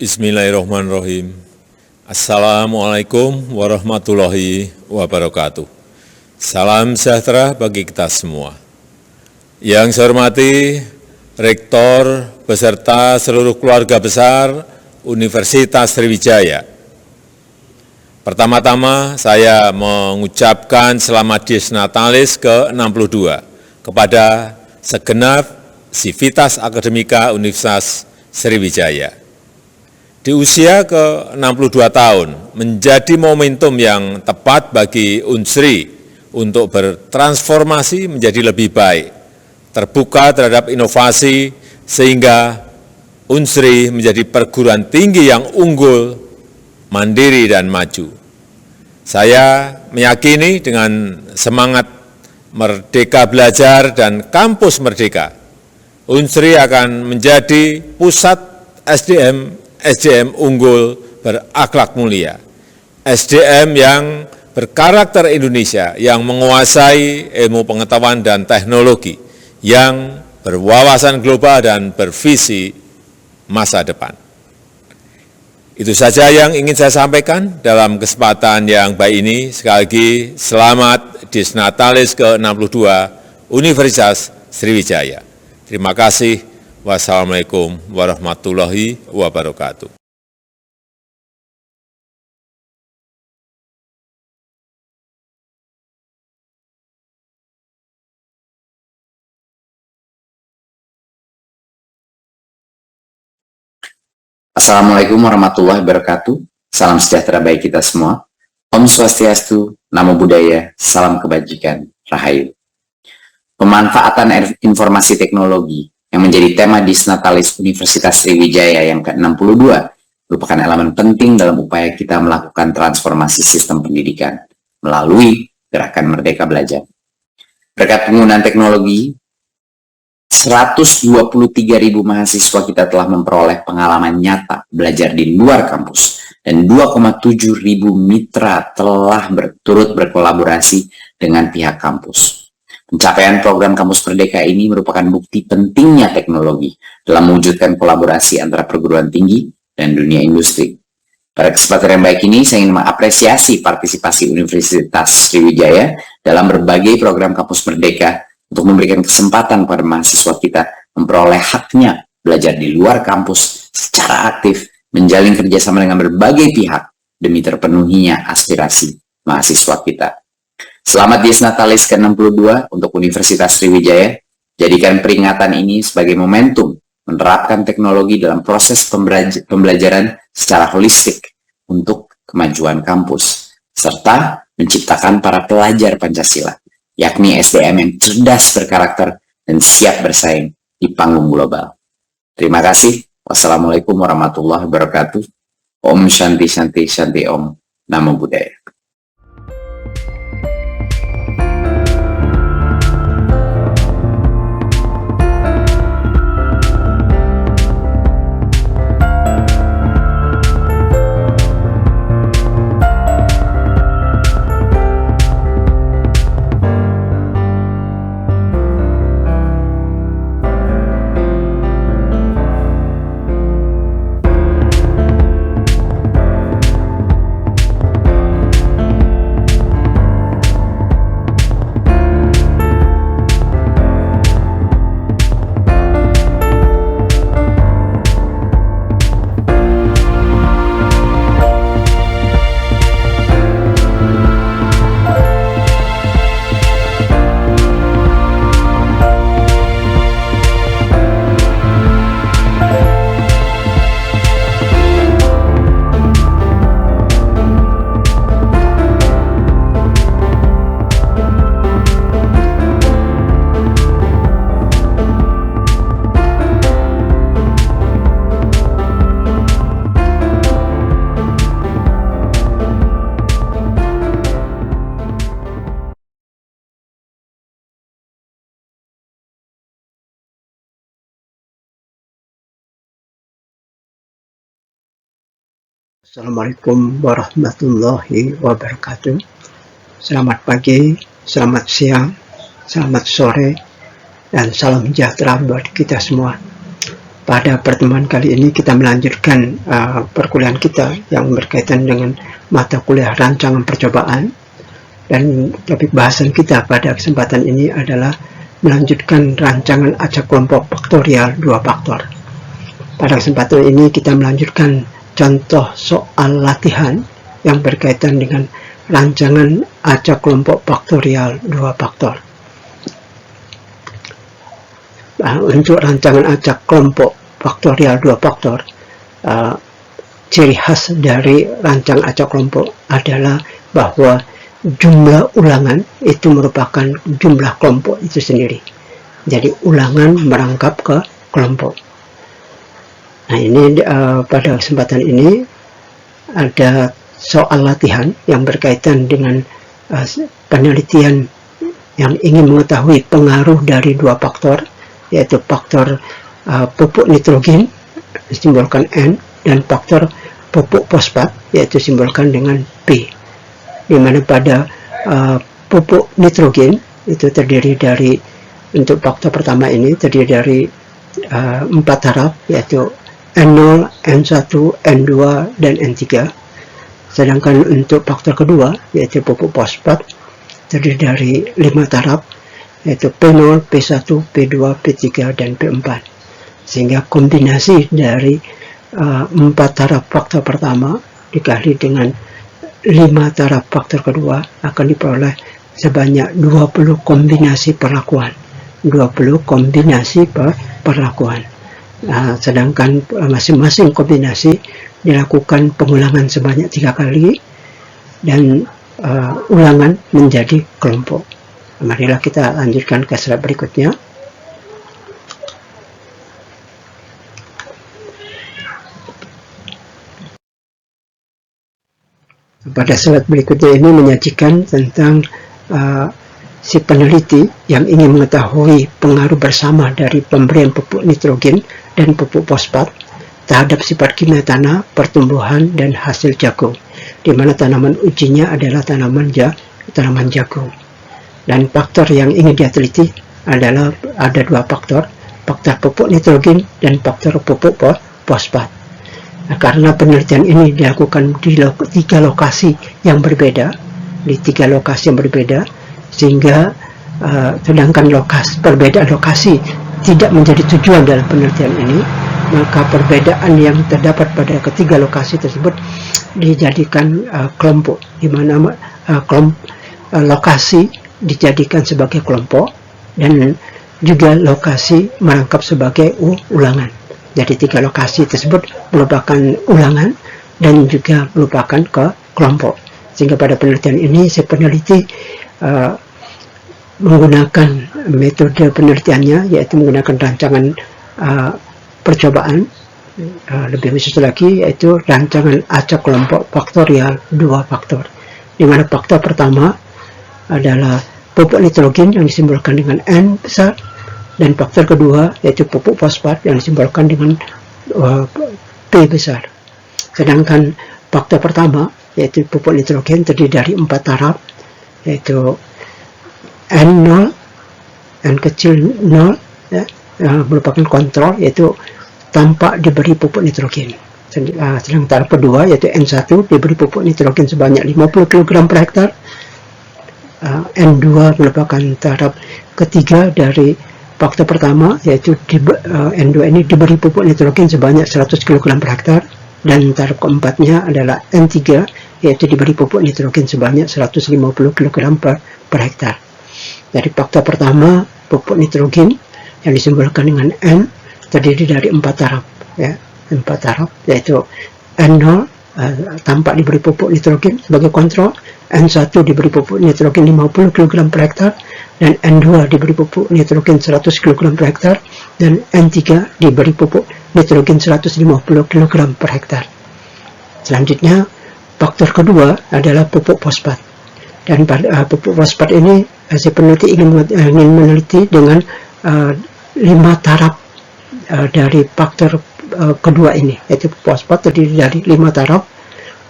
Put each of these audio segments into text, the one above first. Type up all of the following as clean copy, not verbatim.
Bismillahirrahmanirrahim. Assalamualaikum warahmatullahi wabarakatuh. Salam sejahtera bagi kita semua. Yang saya hormati Rektor beserta seluruh keluarga besar Universitas Sriwijaya. Pertama-tama saya mengucapkan selamat Dies Natalis ke-62 kepada segenap Sivitas Akademika Universitas Sriwijaya. Di usia ke-62 tahun, menjadi momentum yang tepat bagi Unsri untuk bertransformasi menjadi lebih baik, terbuka terhadap inovasi, sehingga Unsri menjadi perguruan tinggi yang unggul, mandiri, dan maju. Saya meyakini dengan semangat Merdeka Belajar dan Kampus Merdeka, Unsri akan menjadi pusat SDM unggul berakhlak mulia, SDM yang berkarakter Indonesia, yang menguasai ilmu pengetahuan dan teknologi, yang berwawasan global dan bervisi masa depan. Itu saja yang ingin saya sampaikan dalam kesempatan yang baik ini. Sekali lagi, selamat Dies Natalis ke-62 Universitas Sriwijaya. Terima kasih. Wassalamualaikum warahmatullahi wabarakatuh. Assalamualaikum warahmatullahi wabarakatuh. Salam sejahtera bagi kita semua. Om Swastiastu, Namo Buddhaya, salam kebajikan, Rahayu. Pemanfaatan informasi teknologi yang menjadi tema Dies Natalis Universitas Sriwijaya yang ke-62 merupakan elemen penting dalam upaya kita melakukan transformasi sistem pendidikan melalui gerakan Merdeka Belajar. Berkat penggunaan teknologi, 123.000 mahasiswa kita telah memperoleh pengalaman nyata belajar di luar kampus, dan 2,7 ribu mitra telah turut berkolaborasi dengan pihak kampus. Pencapaian program Kampus Merdeka ini merupakan bukti pentingnya teknologi dalam mewujudkan kolaborasi antara perguruan tinggi dan dunia industri. Pada kesempatan yang baik ini, saya ingin mengapresiasi partisipasi Universitas Sriwijaya dalam berbagai program Kampus Merdeka untuk memberikan kesempatan pada mahasiswa kita memperoleh haknya belajar di luar kampus secara aktif, menjalin kerjasama dengan berbagai pihak demi terpenuhinya aspirasi mahasiswa kita. Selamat Dies Natalis ke-62 untuk Universitas Sriwijaya. Jadikan peringatan ini sebagai momentum menerapkan teknologi dalam proses pembelajaran secara holistik untuk kemajuan kampus, serta menciptakan para pelajar Pancasila, yakni SDM yang cerdas berkarakter dan siap bersaing di panggung global. Terima kasih. Wassalamualaikum warahmatullahi wabarakatuh. Om Shanti Shanti Shanti Om. Namo Buddhaya. Assalamualaikum warahmatullahi wabarakatuh. Selamat pagi, selamat siang, selamat sore, dan salam sejahtera buat kita semua. Pada pertemuan kali ini kita melanjutkan perkuliahan kita yang berkaitan dengan mata kuliah rancangan percobaan, dan topik bahasan kita pada kesempatan ini adalah melanjutkan rancangan acak kelompok faktorial 2 faktor. Pada kesempatan ini kita melanjutkan contoh soal latihan yang berkaitan dengan rancangan acak kelompok faktorial 2 faktor. Untuk rancangan acak kelompok faktorial 2 faktor, ciri khas dari rancangan acak kelompok adalah bahwa jumlah ulangan itu merupakan jumlah kelompok itu sendiri. Jadi ulangan merangkap ke kelompok. Nah, ini pada kesempatan ini ada soal latihan yang berkaitan dengan penelitian yang ingin mengetahui pengaruh dari 2 faktor, yaitu faktor pupuk nitrogen disimbolkan N dan faktor pupuk fosfat yaitu disimbolkan dengan P, di mana pada pupuk nitrogen itu terdiri dari, untuk faktor pertama ini terdiri dari 4 taraf, yaitu N0, N1, N2, dan N3. Sedangkan untuk faktor kedua yaitu pupuk fosfat terdiri dari 5 taraf, yaitu P0, P1, P2, P3, dan P4. Sehingga kombinasi dari 4 taraf faktor pertama dikali dengan 5 taraf faktor kedua akan diperoleh sebanyak 20 kombinasi perlakuan. 20 kombinasi perlakuan. Sedangkan masing-masing kombinasi dilakukan pengulangan sebanyak 3 kali dan ulangan menjadi kelompok. Marilah kita lanjutkan ke slide berikutnya. Pada slide berikutnya ini menyajikan tentang si peneliti yang ingin mengetahui pengaruh bersama dari pemberian pupuk nitrogen dan pupuk fosfat terhadap sifat kimia tanah, pertumbuhan, dan hasil jagung, di mana tanaman ujinya adalah tanaman jagung. Dan faktor yang ingin dia teliti adalah ada 2 faktor, faktor pupuk nitrogen dan faktor pupuk fosfat. Nah, karena penelitian ini dilakukan di 3 lokasi yang berbeda, sehingga sedangkan perbedaan lokasi tidak menjadi tujuan dalam penelitian ini, maka perbedaan yang terdapat pada ketiga lokasi tersebut dijadikan kelompok, di mana lokasi dijadikan sebagai kelompok dan juga lokasi merangkap sebagai ulangan. Jadi 3 lokasi tersebut merupakan ulangan dan juga merupakan kelompok. Sehingga pada penelitian ini si peneliti menggunakan metode penelitiannya, yaitu menggunakan rancangan percobaan, lebih khusus lagi yaitu rancangan acak kelompok faktorial 2 faktor, di mana faktor pertama adalah pupuk nitrogen yang disimbolkan dengan N besar, dan faktor kedua yaitu pupuk fosfat yang disimbolkan dengan P besar. Sedangkan faktor pertama yaitu pupuk nitrogen terdiri dari 4 taraf, yaitu N0, N kecil 0 ya, merupakan kontrol, yaitu tanpa diberi pupuk nitrogen. Sedangkan taraf kedua yaitu N1 diberi pupuk nitrogen sebanyak 50 kg per hektar. N2 merupakan taraf ketiga dari faktor pertama, yaitu N2 ini diberi pupuk nitrogen sebanyak 100 kg per hektar, dan taraf keempatnya adalah N3 yaitu diberi pupuk nitrogen sebanyak 150 kg per hektar. Dari faktor pertama pupuk nitrogen yang disimbolkan dengan N terdiri dari 4 taraf, ya, 4 taraf, yaitu N0 tanpa diberi pupuk nitrogen sebagai kontrol, N1 diberi pupuk nitrogen 50 kg per hektar, dan N2 diberi pupuk nitrogen 100 kg per hektar, dan N3 diberi pupuk nitrogen 150 kg per hektar. Selanjutnya, faktor kedua adalah pupuk fosfat. Dan pada pupuk fosfat ini, si peneliti ingin meneliti dengan 5 taraf dari faktor kedua ini, yaitu fosfat terdiri dari 5 taraf,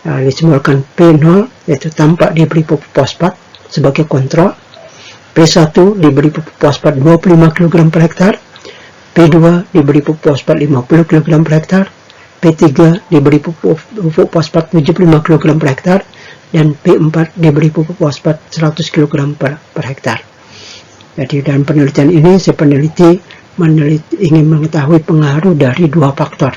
disimbolkan P0 yaitu tanpa diberi pupuk fosfat sebagai kontrol, P1 diberi pupuk fosfat 25 kg per hektar, P2 diberi pupuk fosfat 50 kg per hektar, P3 diberi pupuk fosfat 75 kg per hektar, dan P4 diberi pupuk fosfat 100 kg per hektar. Jadi dalam penelitian ini si peneliti ingin mengetahui pengaruh dari dua faktor,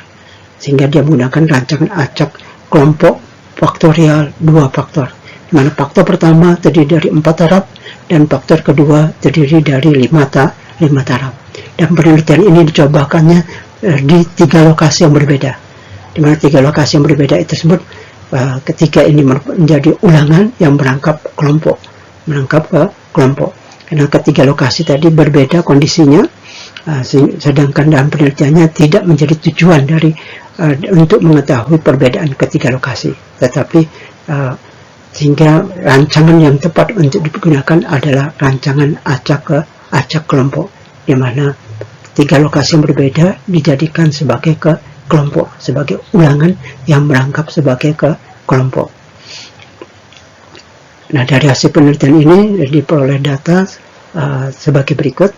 sehingga dia menggunakan rancangan acak kelompok faktorial dua faktor, di mana faktor pertama terdiri dari 4 taraf dan faktor kedua terdiri dari 5 taraf. Dan penelitian ini dicobakannya di 3 lokasi yang berbeda, di mana 3 lokasi yang berbeda itu tersebut ketika ini menjadi ulangan yang menangkap kelompok. Karena ketiga lokasi tadi berbeda kondisinya, sedangkan dalam penelitiannya tidak menjadi tujuan dari untuk mengetahui perbedaan ketiga lokasi, tetapi sehingga rancangan yang tepat untuk digunakan adalah rancangan acak kelompok, di mana 3 lokasi yang berbeda dijadikan sebagai kelompok, sebagai ulangan yang merangkap sebagai kelompok. Nah, dari hasil penelitian ini diperoleh data sebagai berikut.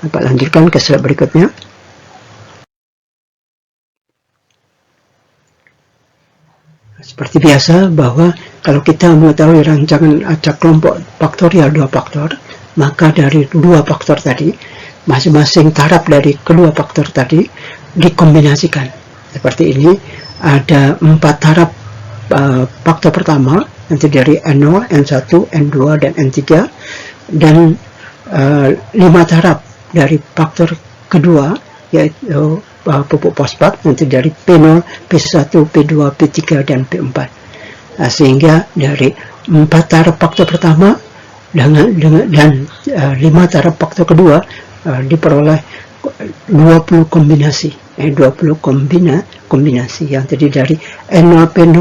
Dapat lanjutkan ke slide berikutnya. Seperti biasa, bahwa kalau kita mengetahui rancangan acak kelompok faktorial 2 faktor, maka dari 2 faktor tadi, masing-masing taraf dari kedua faktor tadi dikombinasikan. Seperti ini, ada 4 taraf faktor pertama, nanti dari N0, N1, N2, dan N3, dan 5 taraf dari faktor kedua, yaitu pupuk fosfat, nanti dari P0, P1, P2, P3, dan P4. Sehingga dari 4 taraf faktor pertama dan 5 taraf faktor kedua diperoleh 20 kombinasi, 20 kombinasi yang terdiri dari N0P0,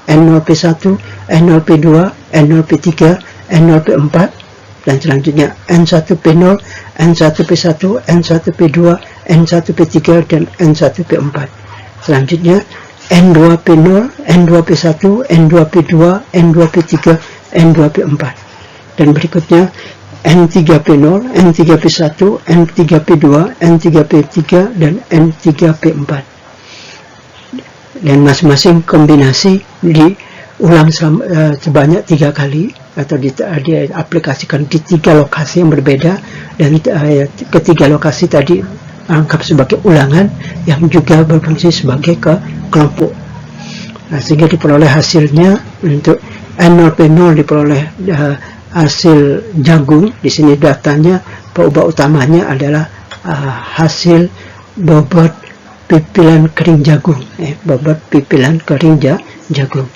N0P1, N0P2, N0P3, N0P4, dan selanjutnya N1P0, N1P1, N1P2, N1P3, dan N1P4. Selanjutnya N2P0, N2P1, N2P2, N2P3, N2P4. Dan berikutnya N3P0, N3P1, N3P2, N3P3, dan N3P4. Dan masing-masing kombinasi diulang sebanyak 3 kali, atau diaplikasikan di 3 lokasi yang berbeda, dan ketiga lokasi tadi anggap sebagai ulangan yang juga berfungsi sebagai kelompok. Sehingga diperoleh hasilnya untuk N0P0 diperoleh hasil jagung. Di sini datanya peubah utamanya adalah hasil bobot pipilan kering jagung, bobot pipilan kering jagung,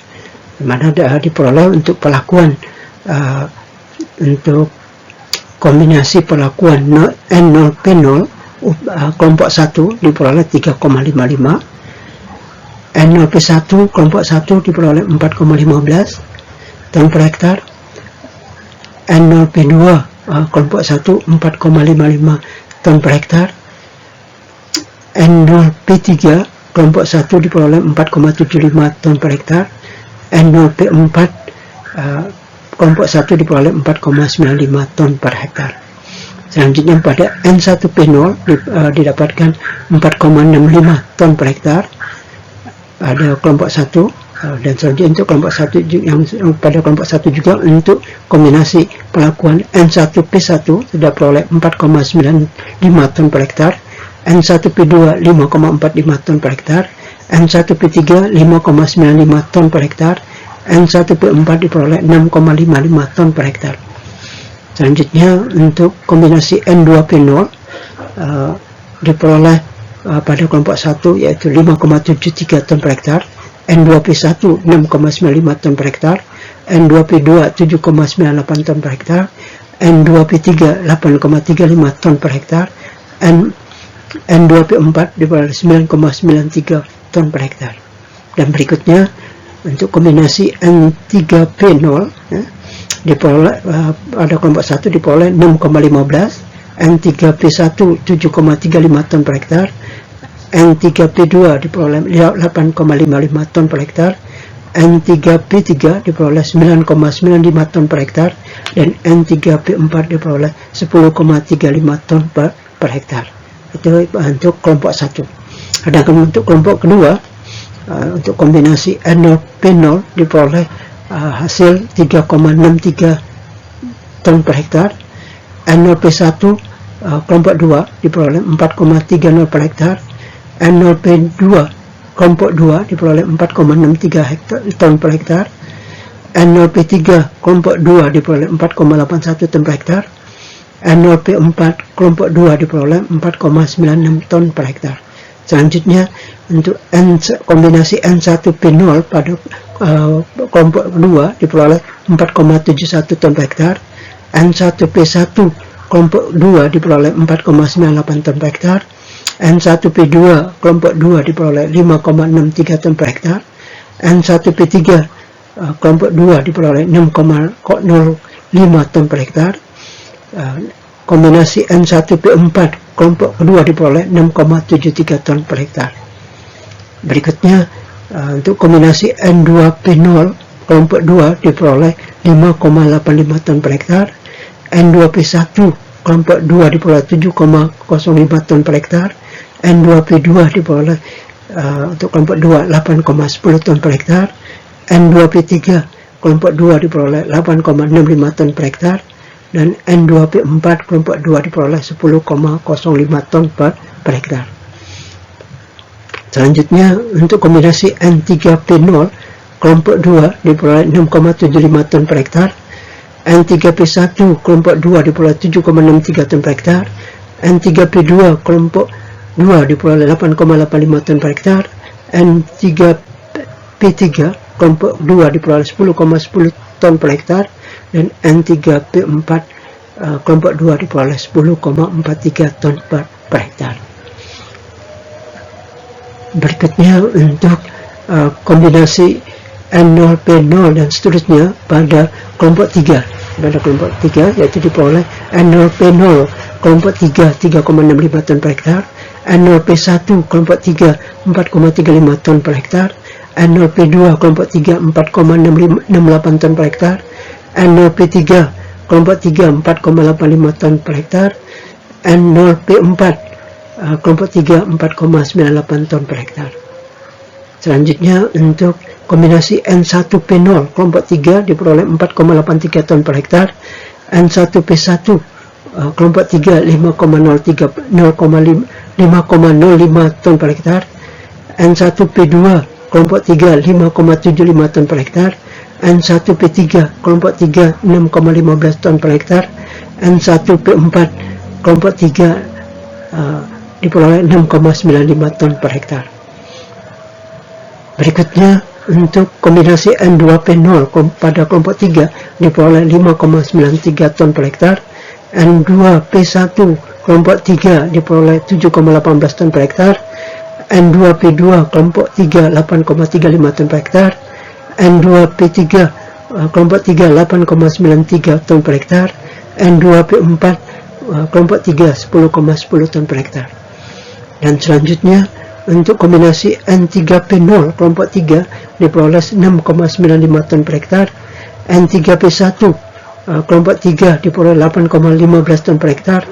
di mana diperoleh untuk pelakuan untuk kombinasi perlakuan N0P0 kelompok 1 diperoleh 3,55, N0P1 kelompok 1 diperoleh 4,15 ton per hektar, N0P2 kelompok 1 4,55 ton per hektar, N0P3 kelompok 1 diperoleh 4,75 ton per hektar, N0P4 kelompok 1 diperoleh 4,95 ton per hektar. Selanjutnya pada N1P0 didapatkan 4,65 ton per hektar pada kelompok 1, dan selanjutnya untuk kelompok 1 yang pada kelompok 1 juga untuk kombinasi pelakuan N1P1 sudah peroleh 4,95 ton per hektar, N1P2 5,45 ton per hektar, N1P3 5,95 ton per hektar, N1P4 diperoleh 6,55 ton per hektar. Selanjutnya untuk kombinasi N2P0 diperoleh pada kelompok 1 yaitu 5,73 ton per hektar, N2P1 6,95 ton per hektar, N2P2 7,98 ton per hektar, N2P3 8,35 ton per hektar, N2P4 diperoleh 9,93 ton per hektar. Dan berikutnya untuk kombinasi N3P0 diperoleh pada kelompok 1 diperoleh 6,15, N3P1 7,35 ton per hektar, N3P2 diperoleh 8,55 ton per hektar, N3P3 diperoleh 9,95 ton per hektar, dan N3P4 diperoleh 10,35 ton per hektar. Itu untuk kelompok 1. Sedangkan untuk kelompok kedua, untuk kombinasi N0P0 diperoleh hasil 3,63 ton per hektar. N0P1 kelompok 2 diperoleh 4,30 per hektar. N0P2 kelompok 2 diperoleh 4,63 ton per hektar. N0P3 kelompok 2 diperoleh 4,81 ton per hektar. N0P4 kelompok 2 diperoleh 4,96 ton per hektar. Selanjutnya untuk kombinasi N1P0 pada kelompok 2 diperoleh 4,71 ton per hektar. N1P1 kelompok 2 diperoleh 4,98 ton per hektar. N1P2 kelompok 2 diperoleh 5,63 ton per hektar. N1P3 kelompok 2 diperoleh 6,05 ton per hektar. Kombinasi N1P4 kelompok kedua diperoleh 6,73 ton per hektar. Berikutnya untuk kombinasi N2P0 kelompok 2 diperoleh 5,85 ton per hektar. N2P1 kelompok 2 diperoleh 7,05 ton per hektar. N2P2 diperoleh untuk kelompok 2 8,10 ton per hektar. N2P3 kelompok 2 diperoleh 8,65 ton per hektar. Dan N2P4 kelompok 2 diperoleh 10,05 ton per hektar. Selanjutnya untuk kombinasi N3P0 kelompok 2 diperoleh 6,75 ton per hektar. N3P1 kelompok 2 diperoleh 7,63 ton per hektar. N3P2 kelompok 2 diperoleh 8,85 ton per hektar. N3P3 kelompok 2 diperoleh 10,10 ton per hektar. Dan N3P4 kelompok 2 diperoleh 10,43 ton per hektar. Berikutnya untuk kombinasi N0P0 dan seterusnya pada kelompok 3. Pada kelompok 3 yaitu diperoleh N0P0 kelompok 3 3,65 ton per hektar. N0P1 kelompok 3 4,35 ton per hektar. N0P2 kelompok 3 4,68 ton per hektar. N0P3 kelompok 3 4,85 ton per hektar. N0P4 kelompok 3 4,98 ton per hektar. Selanjutnya untuk kombinasi N1P0 kelompok 3 diperoleh 4,83 ton per hektar. N1P1 kelompok 3 5,05 ton per hektar. N1P2 kelompok 3 5,75 ton per hektar. N1P3 kelompok 3 6,15 ton per hektar. N1P4 kelompok 3 diperoleh 6,95 ton per hektar. Berikutnya untuk kombinasi N2P0 pada kelompok 3 diperoleh 5,93 ton per hektar. N2P1 kelompok 3 diperoleh 7,18 ton per hektar. N2P2 kelompok 3 8,35 ton per hektar. N2P3 kelompok 3 8,93 ton per hektar. N2P4 kelompok 3 10,10 ton per hektar. Dan selanjutnya untuk kombinasi N3P0 kelompok 3 diperoleh 6,95 ton per hektar. N3P1 kelompok 3 diperoleh 8,15 ton per hektar.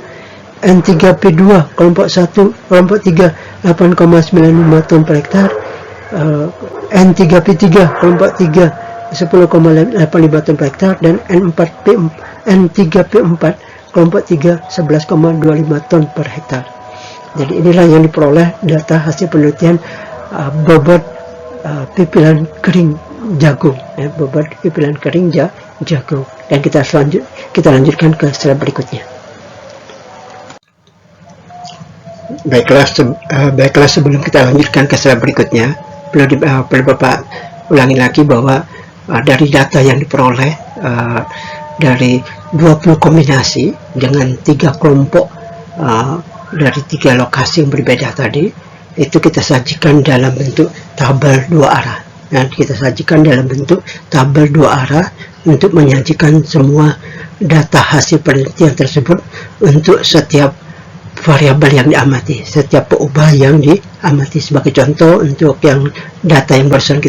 N3P2 kelompok 1 kelompok 3 8,95 ton per hektar. N3P3 kelompok 3 10,85 ton per hektar. Dan N3P4 kelompok 3 11,25 ton per hektar. Jadi inilah yang diperoleh data hasil penelitian bobot pipilan kering jagung, bobot pipilan kering jagung. Dan kita lanjutkan ke slide berikutnya. Baiklah, sebelum kita lanjutkan ke slide berikutnya, perlu Bapak ulangi lagi bahwa dari data yang diperoleh dari 20 kombinasi dengan 3 kelompok dari 3 lokasi yang berbeda tadi, itu kita sajikan dalam bentuk tabel 2 arah. Dan kita sajikan dalam bentuk tabel 2 arah untuk menyajikan semua data hasil penelitian tersebut untuk setiap variabel yang diamati, setiap perubahan yang diamati. Sebagai contoh, untuk yang data yang barusan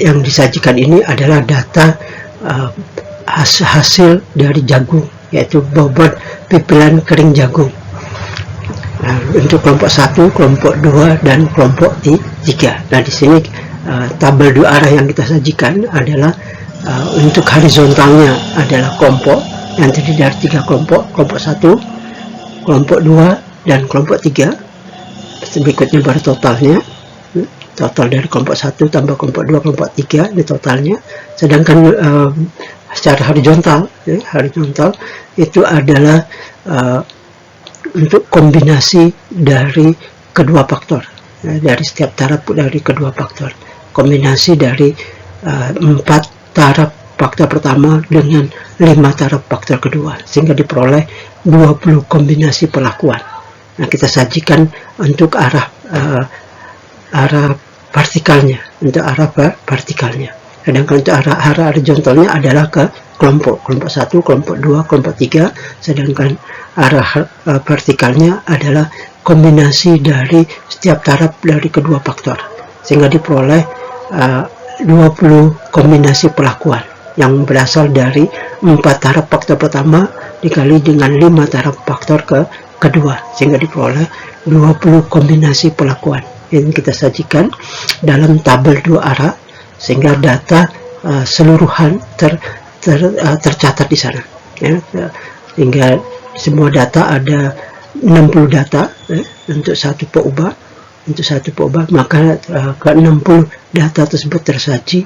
yang disajikan ini adalah data hasil dari jagung, yaitu bobot pipilan kering jagung. untuk kelompok 1, kelompok 2, dan kelompok 3. Nah, di sini tabel 2 arah yang kita sajikan adalah untuk horizontalnya adalah kelompok yang terdiri dari 3 kelompok 1, kelompok 2, dan kelompok 3. Berikutnya baru totalnya, total dari kelompok 1 tambah kelompok 2, kelompok 3, ini totalnya. Sedangkan secara horizontal itu adalah untuk kombinasi dari kedua faktor, dari setiap taraf dari kedua faktor, kombinasi dari 4 taraf faktor pertama dengan 5 taraf faktor kedua, sehingga diperoleh 20 kombinasi perlakuan. Nah, kita sajikan untuk arah vertikalnya, sedangkan untuk arah horizontalnya adalah ke kelompok 1, kelompok 2, kelompok 3, sedangkan arah vertikalnya adalah kombinasi dari setiap taraf dari kedua faktor, sehingga diperoleh 20 kombinasi perlakuan yang berasal dari 4 taraf faktor pertama dikali dengan 5 taraf faktor kedua, sehingga diperoleh 20 kombinasi perlakuan. Ini kita sajikan dalam tabel 2 arah, sehingga data seluruhan tercatat di sana, ya. Sehingga semua data ada 60 data untuk satu peubah, maka ke 60 data tersebut tersaji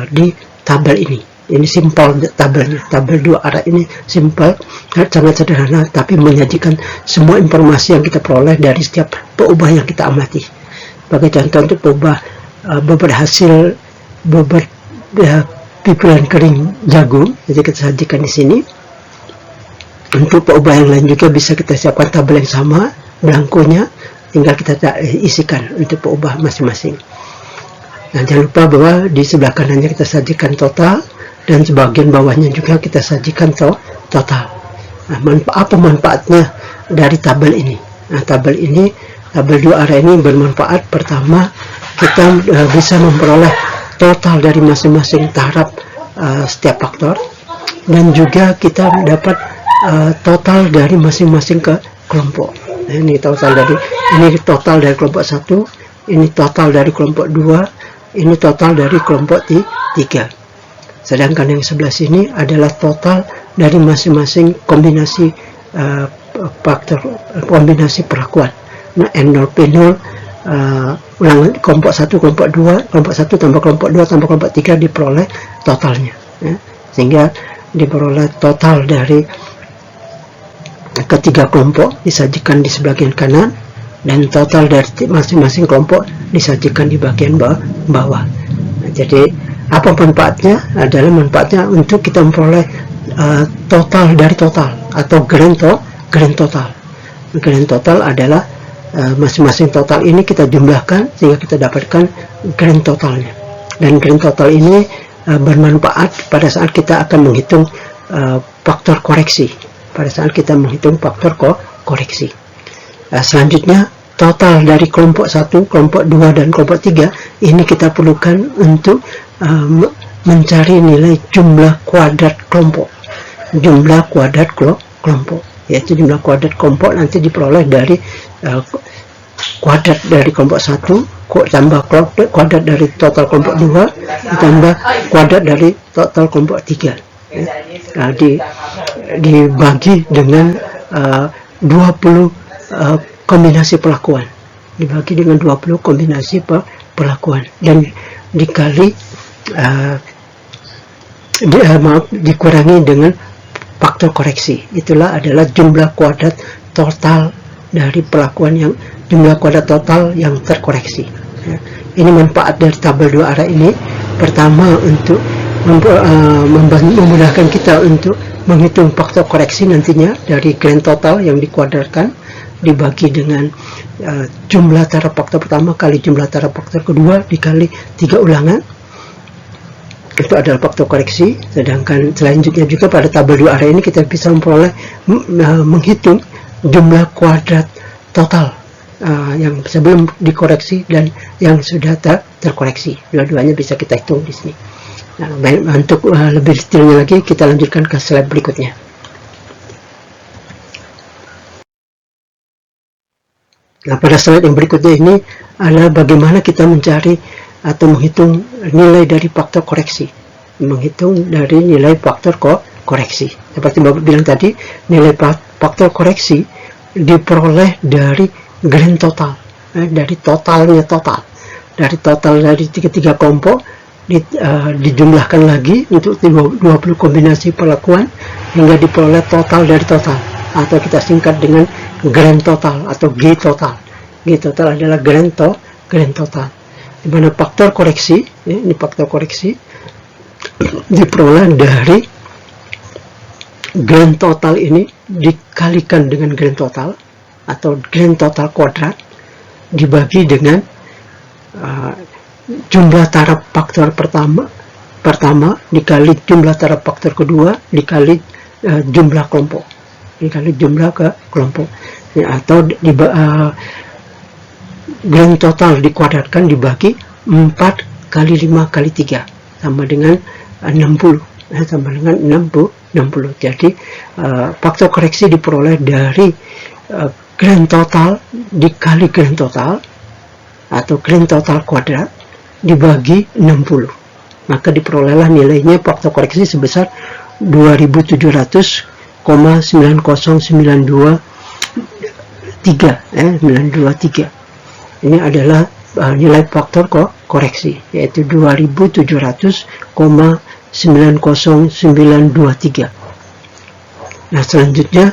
di tabel ini. Ini simpel tabelnya, tabel 2 arah ini simpel, sangat sederhana, tapi menyajikan semua informasi yang kita peroleh dari setiap peubah yang kita amati. Sebagai contoh, untuk peubah bobot hasil bobot pipiran kering jagung, jadi kita sajikan di sini. Untuk peubah yang lain juga bisa kita siapkan tabel yang sama, belangkonya, tinggal kita isikan untuk peubah masing-masing. Nah, jangan lupa bahwa di sebelah kanannya kita sajikan total, dan sebagian bawahnya juga kita sajikan total. Nah, apa manfaatnya dari tabel ini? Nah, tabel 2 arah ini bermanfaat. Pertama, kita bisa memperoleh total dari masing-masing taraf setiap faktor, dan juga kita dapat total dari masing-masing kelompok. Nah, ini total dari kelompok 1, ini total dari kelompok 2, ini total dari kelompok 3. Sedangkan yang sebelah sini adalah total dari masing-masing kombinasi faktor, kombinasi perlakuan. Nah, N0 P0 ulangan kelompok 1, kelompok 2, kelompok 1 tambah kelompok 2 tambah kelompok 3 diperoleh totalnya, ya. Sehingga diperoleh total dari ketiga kelompok disajikan di sebagian kanan, dan total dari masing-masing kelompok disajikan di bagian bawah. Nah, jadi apa manfaatnya? Adalah manfaatnya untuk kita memperoleh total dari total, atau grand total. Grand total adalah masing-masing total ini kita jumlahkan sehingga kita dapatkan grand totalnya. Dan grand total ini bermanfaat pada saat kita akan menghitung faktor koreksi. Selanjutnya, total dari kelompok 1, kelompok 2, dan kelompok 3 ini kita perlukan untuk mencari nilai jumlah kuadrat kelompok. Yaitu jumlah kuadrat kelompok nanti diperoleh dari kuadrat dari kelompok 1 tambah kuadrat dari total kelompok 2 ditambah kuadrat dari total kelompok 3. Nah, dibagi dengan 20 kombinasi perlakuan, dan dikali dikurangi dengan faktor koreksi. Itulah adalah jumlah kuadrat total dari perlakuan jumlah kuadrat total yang terkoreksi. Ya. Ini manfaat dari tabel 2 arah ini. Pertama, untuk memudahkan kita untuk menghitung faktor koreksi nantinya dari grand total yang dikuadratkan dibagi dengan jumlah taraf faktor pertama kali jumlah taraf faktor kedua dikali 3 ulangan. Itu adalah faktor koreksi. Sedangkan selanjutnya juga pada tabel 2 arah ini kita bisa memperoleh menghitung jumlah kuadrat total yang sebelum dikoreksi dan yang sudah terkoreksi. Dua-duanya bisa kita hitung di sini. Nah, untuk lebih detailnya lagi kita lanjutkan ke slide berikutnya. Nah, pada slide yang berikutnya ini adalah bagaimana kita mencari atau menghitung nilai dari faktor koreksi. Menghitung dari nilai faktor koreksi. Seperti Bapak bilang tadi, nilai faktor koreksi diperoleh dari grand total, dari totalnya total. Dari total dari tiga kelompok, dijumlahkan lagi untuk 20 kombinasi perlakuan hingga diperoleh total dari total, atau kita singkat dengan grand total atau G total. G total adalah grand total, di mana faktor koreksi, ini faktor koreksi diperoleh dari grand total ini dikalikan dengan grand total atau grand total kuadrat dibagi dengan jumlah taraf faktor pertama dikali jumlah taraf faktor kedua dikali jumlah kelompok, dikali jumlah kelompok, ya, atau grand total dikuadratkan dibagi 4 kali 5 kali 3 sama dengan 60, sama dengan 60. Jadi faktor koreksi diperoleh dari grand total dikali grand total atau grand total kuadrat dibagi 60, maka diperolehlah nilainya faktor koreksi sebesar 2700,90923, 923. Ini adalah nilai faktor koreksi, yaitu 2700,90923. Nah, selanjutnya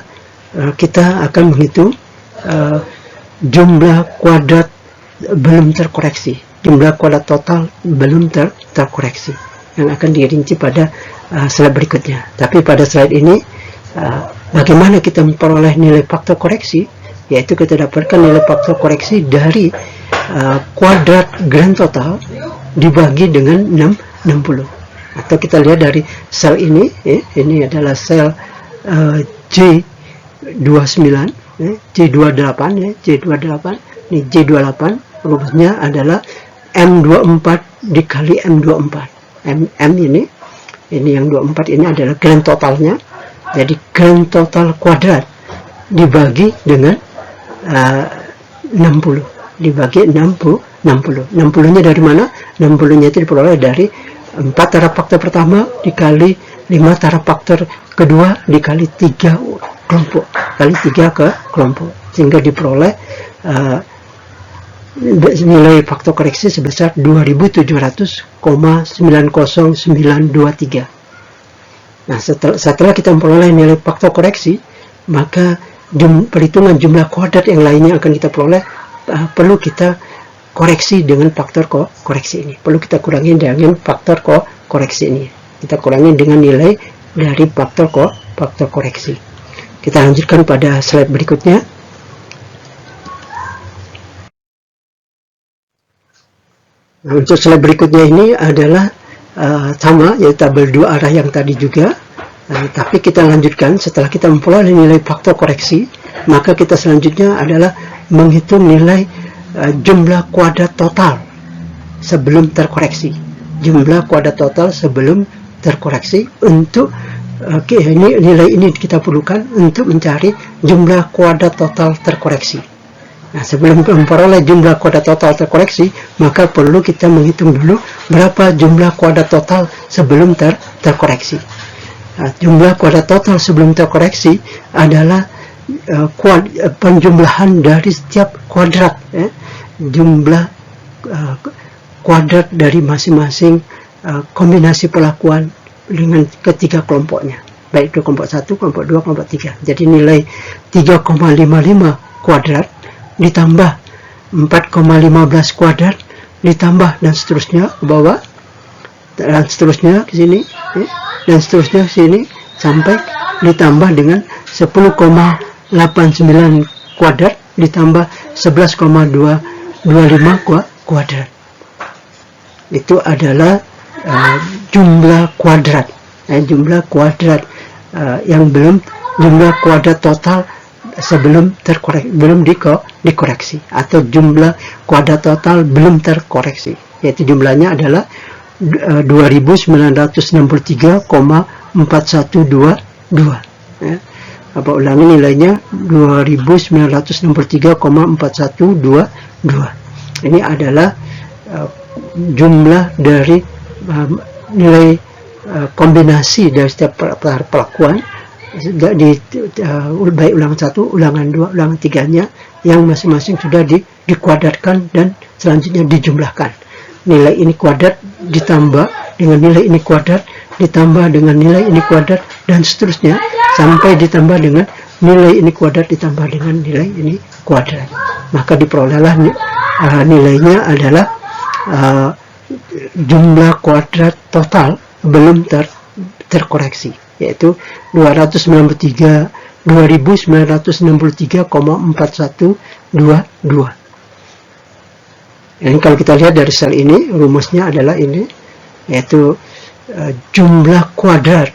kita akan menghitung jumlah kuadrat belum terkoreksi, jumlah kuadrat total belum terkoreksi, yang akan dirinci pada slide berikutnya. Tapi pada slide ini bagaimana kita memperoleh nilai faktor koreksi, yaitu kita dapatkan nilai faktor koreksi dari kuadrat grand total dibagi dengan 60. Atau kita lihat dari sel ini, ini adalah sel J29, J28, J28, ini J28, rumusnya adalah M24 dikali M24. M ini yang 24 ini adalah grand totalnya. Jadi grand total kuadrat dibagi dengan 60, dibagi 60. 60-nya dari mana? 60-nya itu diperoleh dari 4 taraf faktor pertama dikali 5 taraf faktor kedua dikali 3 kelompok, kali 3 ke kelompok, sehingga diperoleh nilai faktor koreksi sebesar 2700,90923. Nah, setelah kita memperoleh nilai faktor koreksi, maka perhitungan jumlah kuadrat yang lainnya akan kita peroleh, perlu kita koreksi dengan faktor koreksi ini. Perlu kita kurangi dengan faktor koreksi ini. Kita kurangi dengan nilai dari faktor koreksi. Kita lanjutkan pada slide berikutnya. Nah, untuk slide berikutnya ini adalah sama, yaitu tabel 2 arah yang tadi juga. Tapi kita lanjutkan setelah kita memperoleh nilai faktor koreksi, maka kita selanjutnya adalah menghitung nilai jumlah kuadrat total sebelum terkoreksi. Jumlah kuadrat total sebelum terkoreksi untuk nilai ini kita perlukan untuk mencari jumlah kuadrat total terkoreksi. Nah, sebelum memperoleh jumlah kuadrat total terkoreksi, maka perlu kita menghitung dulu berapa jumlah kuadrat total sebelum terkoreksi. Nah, jumlah kuadrat total sebelum terkoreksi adalah penjumlahan dari setiap kuadrat, jumlah kuadrat dari masing-masing kombinasi perlakuan dengan ketiga kelompoknya, baik itu kelompok 1, kelompok 2, kelompok 3. Jadi nilai 3,55 kuadrat ditambah 4,15 kuadrat ditambah dan seterusnya ke bawah, dan seterusnya ke sini, dan seterusnya ke sini sampai ditambah dengan 10,89 kuadrat ditambah 11,225 kuadrat. Itu adalah jumlah kuadrat, jumlah kuadrat yang belum, jumlah kuadrat total sebelum dikoreksi, atau jumlah kuadrat total belum terkoreksi, yaitu jumlahnya adalah 2963,4122. ulangi, nilainya 2963,4122. Ini adalah jumlah dari nilai kombinasi dari setiap perlakuan baik ulangan 1, ulangan 2, ulangan 3-nya yang masing-masing sudah dikuadratkan dan selanjutnya dijumlahkan. Nilai ini kuadrat ditambah dengan nilai ini kuadrat ditambah dengan nilai ini kuadrat dan seterusnya sampai ditambah dengan nilai ini kuadrat ditambah dengan nilai ini kuadrat. Maka diperolehlah nilainya adalah jumlah kuadrat total belum terkoreksi, yaitu 2963,4122. Ini kalau kita lihat dari sel ini, rumusnya adalah ini, yaitu jumlah kuadrat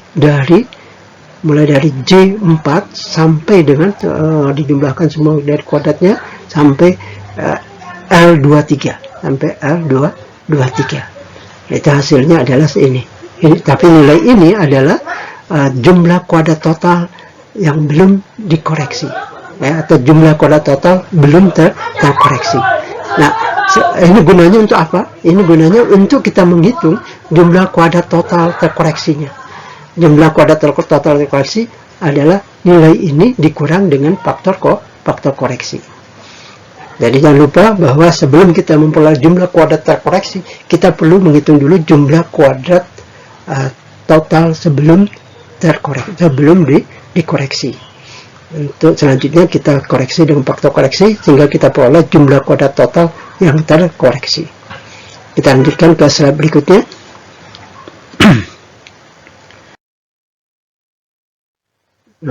mulai dari J4 sampai dengan dijumlahkan semua dari kuadratnya sampai L23 sampai L23. Itu hasilnya adalah ini. Tapi nilai ini adalah jumlah kuadrat total yang belum dikoreksi, atau jumlah kuadrat total belum terkoreksi. Nah, ini gunanya untuk apa? Ini gunanya untuk kita menghitung jumlah kuadrat total terkoreksinya. Jumlah kuadrat total terkoreksi adalah nilai ini dikurang dengan faktor koreksi. Jadi jangan lupa bahwa sebelum kita memperoleh jumlah kuadrat terkoreksi, kita perlu menghitung dulu jumlah kuadrat total sebelum dikoreksi. Untuk selanjutnya kita koreksi dengan faktor koreksi sehingga kita peroleh jumlah kuadrat total yang terkoreksi. Kita lanjutkan ke slide berikutnya.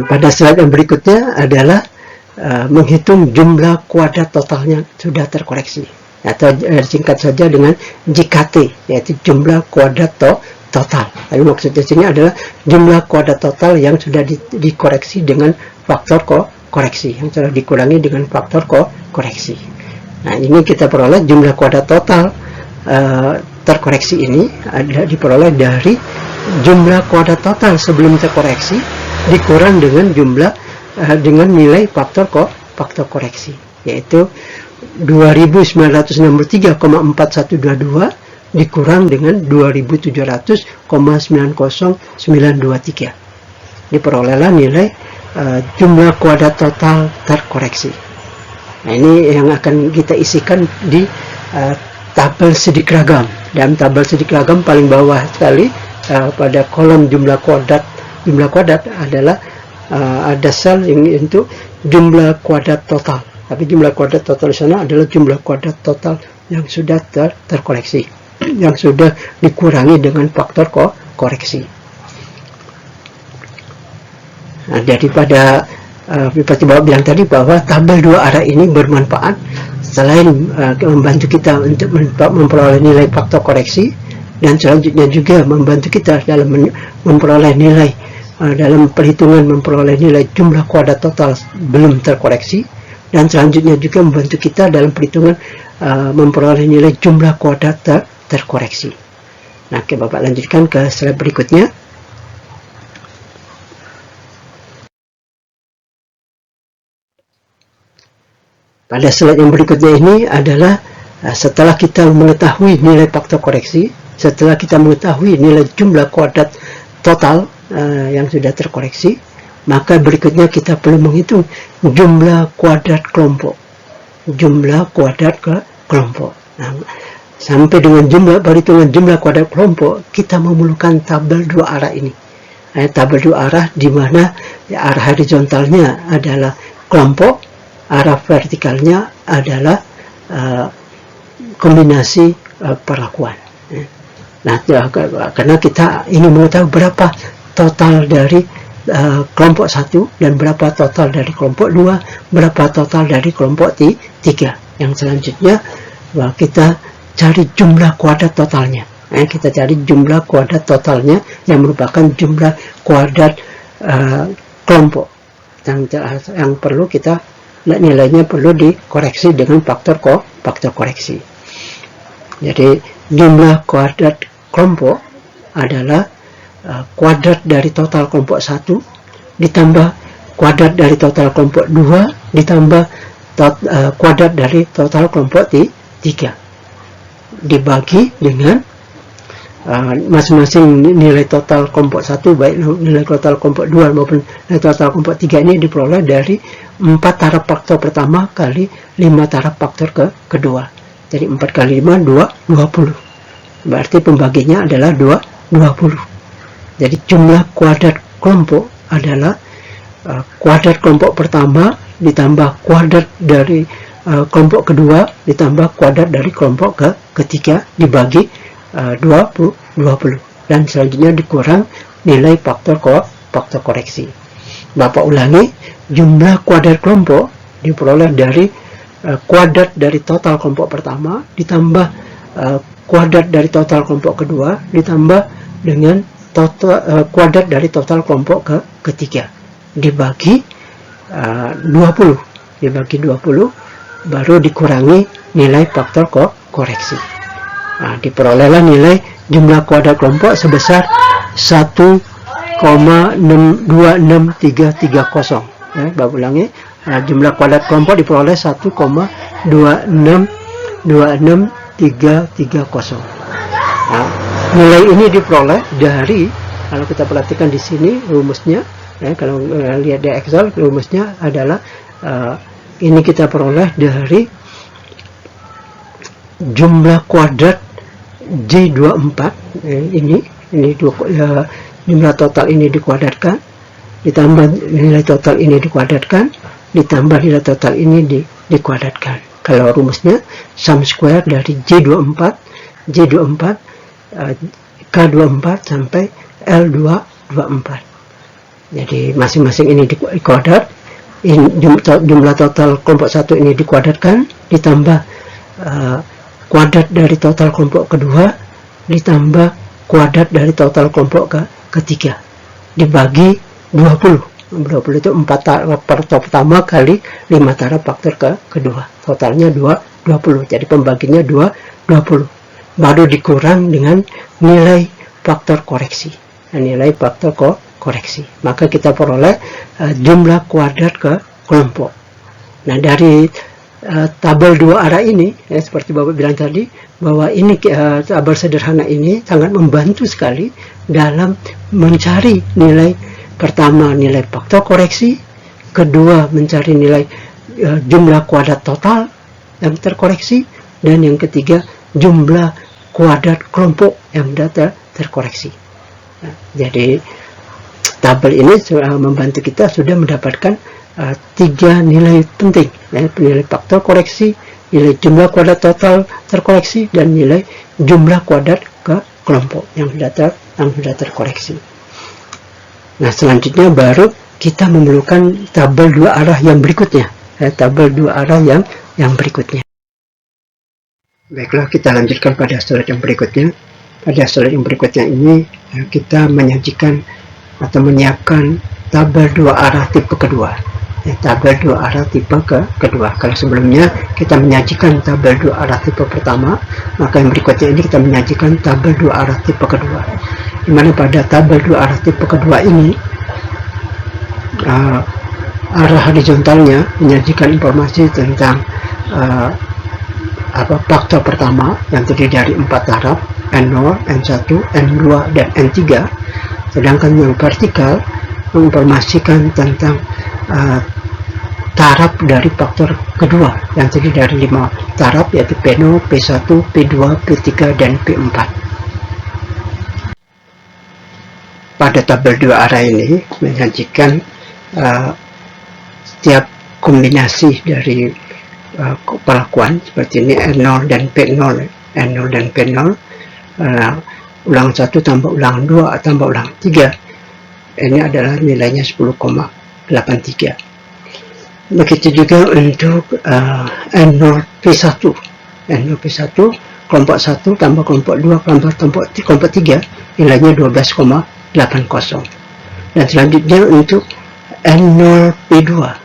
Pada slide yang berikutnya adalah menghitung jumlah kuadrat totalnya sudah terkoreksi, atau singkat saja dengan JKT, yaitu jumlah kuadrat total. Tapi maksudnya sini adalah jumlah kuadrat total yang sudah dikoreksi dengan faktor koreksi, yang sudah dikurangi dengan faktor koreksi. Nah, ini kita peroleh jumlah kuadrat total terkoreksi ini adalah diperoleh dari jumlah kuadrat total sebelum terkoreksi dikurang dengan dengan nilai faktor koreksi, yaitu 2963,4122 dikurang dengan 2700,90923. Diperolehlah nilai jumlah kuadrat total terkoreksi. Nah, ini yang akan kita isikan di tabel sidik ragam. Dalam tabel sidik ragam paling bawah sekali pada kolom jumlah kuadrat adalah ada sel yang untuk jumlah kuadrat total. Tapi jumlah kuadrat total di sana adalah jumlah kuadrat total yang sudah terkoreksi, yang sudah dikurangi dengan faktor koreksi. Nah, daripada seperti Bapak bilang tadi bahwa tabel dua arah ini bermanfaat selain membantu kita untuk memperoleh nilai faktor koreksi, dan selanjutnya juga membantu kita dalam memperoleh nilai dalam perhitungan memperoleh nilai jumlah kuadrat total belum terkoreksi, dan selanjutnya juga membantu kita dalam perhitungan memperoleh nilai jumlah kuadrat terkoreksi. Nah, Bapak lanjutkan ke slide berikutnya. Pada slide yang berikutnya ini adalah setelah kita mengetahui nilai faktor koreksi, setelah kita mengetahui nilai jumlah kuadrat total yang sudah terkoreksi, maka berikutnya kita perlu menghitung jumlah kuadrat kelompok. Jumlah kuadrat kelompok. Nah, sampai dengan perhitungan jumlah kuadrat kelompok, kita memerlukan tabel dua arah ini. Tabel dua arah di mana arah horizontalnya adalah kelompok, arah vertikalnya adalah kombinasi perlakuan. Nah, karena kita ingin mengetahui berapa total dari kelompok 1 dan berapa total dari kelompok 2, berapa total dari kelompok 3. Yang selanjutnya kita cari jumlah kuadrat totalnya. Kita cari jumlah kuadrat totalnya yang merupakan jumlah kuadrat kelompok yang perlu kita nilainya perlu dikoreksi dengan faktor koreksi. Jadi jumlah kuadrat kelompok adalah kuadrat dari total kelompok 1 ditambah kuadrat dari total kelompok 2 ditambah kuadrat dari total kelompok 3 dibagi dengan masing-masing nilai total kelompok 1, baik nilai total kelompok 2 maupun nilai total kelompok 3 ini diperoleh dari 4 taraf faktor pertama kali 5 taraf faktor kedua. Jadi 4 kali 5 20. Berarti pembaginya adalah 20. Jadi jumlah kuadrat kelompok adalah kuadrat kelompok pertama ditambah kuadrat dari kelompok kedua ditambah kuadrat dari kelompok ketiga dibagi 20 dan selanjutnya dikurang nilai faktor koreksi. Bapak ulangi, jumlah kuadrat kelompok diperoleh dari kuadrat dari total kelompok pertama ditambah kuadrat dari total kelompok kedua ditambah dengan total kuadrat dari total kelompok ketiga dibagi 20 baru dikurangi nilai faktor koreksi. Nah, diperolehlah nilai jumlah kuadrat kelompok sebesar 1,26330. Ya, Bapak ulangi, jumlah kuadrat kelompok diperoleh 1,26330. Nah, nilai ini diperoleh dari, kalau kita perhatikan di sini rumusnya, kalau lihat di Excel rumusnya adalah ini kita peroleh dari jumlah kuadrat J24 ini jumlah total ini dikuadratkan ditambah nilai total ini dikuadratkan ditambah nilai total ini dikuadratkan. Kalau rumusnya sum square dari J24 K24 sampai L224. Jadi masing-masing ini dikuadrat, jumlah total kelompok 1 ini dikuadratkan ditambah kuadrat dari total kelompok kedua ditambah kuadrat dari total kelompok ketiga dibagi 20 itu 4 taraf pertama kali 5 taraf faktor kedua, totalnya 20. Jadi pembaginya 20 baru dikurang dengan nilai faktor koreksi. Nilai faktor koreksi, maka kita peroleh jumlah kuadrat kelompok. Nah, dari tabel dua arah ini, seperti Bapak bilang tadi, bahwa ini tabel sederhana ini sangat membantu sekali dalam mencari nilai pertama, nilai faktor koreksi, kedua mencari nilai jumlah kuadrat total yang terkoreksi, dan yang ketiga jumlah kuadrat kelompok yang sudah terkoreksi. Nah, jadi tabel ini membantu kita sudah mendapatkan 3 nilai penting, nilai faktor koreksi, nilai jumlah kuadrat total terkoreksi, dan nilai jumlah kuadrat ke kelompok yang sudah terkoreksi. Nah, selanjutnya baru kita memerlukan tabel dua arah yang berikutnya, tabel dua arah yang berikutnya. Baiklah, kita lanjutkan pada slide yang berikutnya. Pada slide yang berikutnya ini kita menyajikan atau menyiapkan tabel dua arah tipe kedua. Tabel dua arah tipe kedua. Kalau sebelumnya kita menyajikan tabel dua arah tipe pertama, maka yang berikutnya ini kita menyajikan tabel dua arah tipe kedua. Di mana pada tabel dua arah tipe kedua ini arah horizontalnya menyajikan informasi tentang faktor pertama yang terdiri dari 4 taraf, N0, N1, N2, dan N3. Sedangkan yang vertikal menginformasikan tentang taraf dari faktor kedua yang terdiri dari 5 taraf, yaitu P0, P1, P2, P3, dan P4. Pada tabel dua arah ini menyajikan setiap kombinasi dari perlakuan seperti ini, N0 dan P0, N0 dan P0, ulang 1 tambah ulang 2 tambah ulang 3, ini adalah nilainya 10,83. Begitu juga untuk N0P1, N0P1 kelompok 1 tambah kelompok 2 tambah kelompok 3, nilainya 12,80. Dan selanjutnya untuk N0P2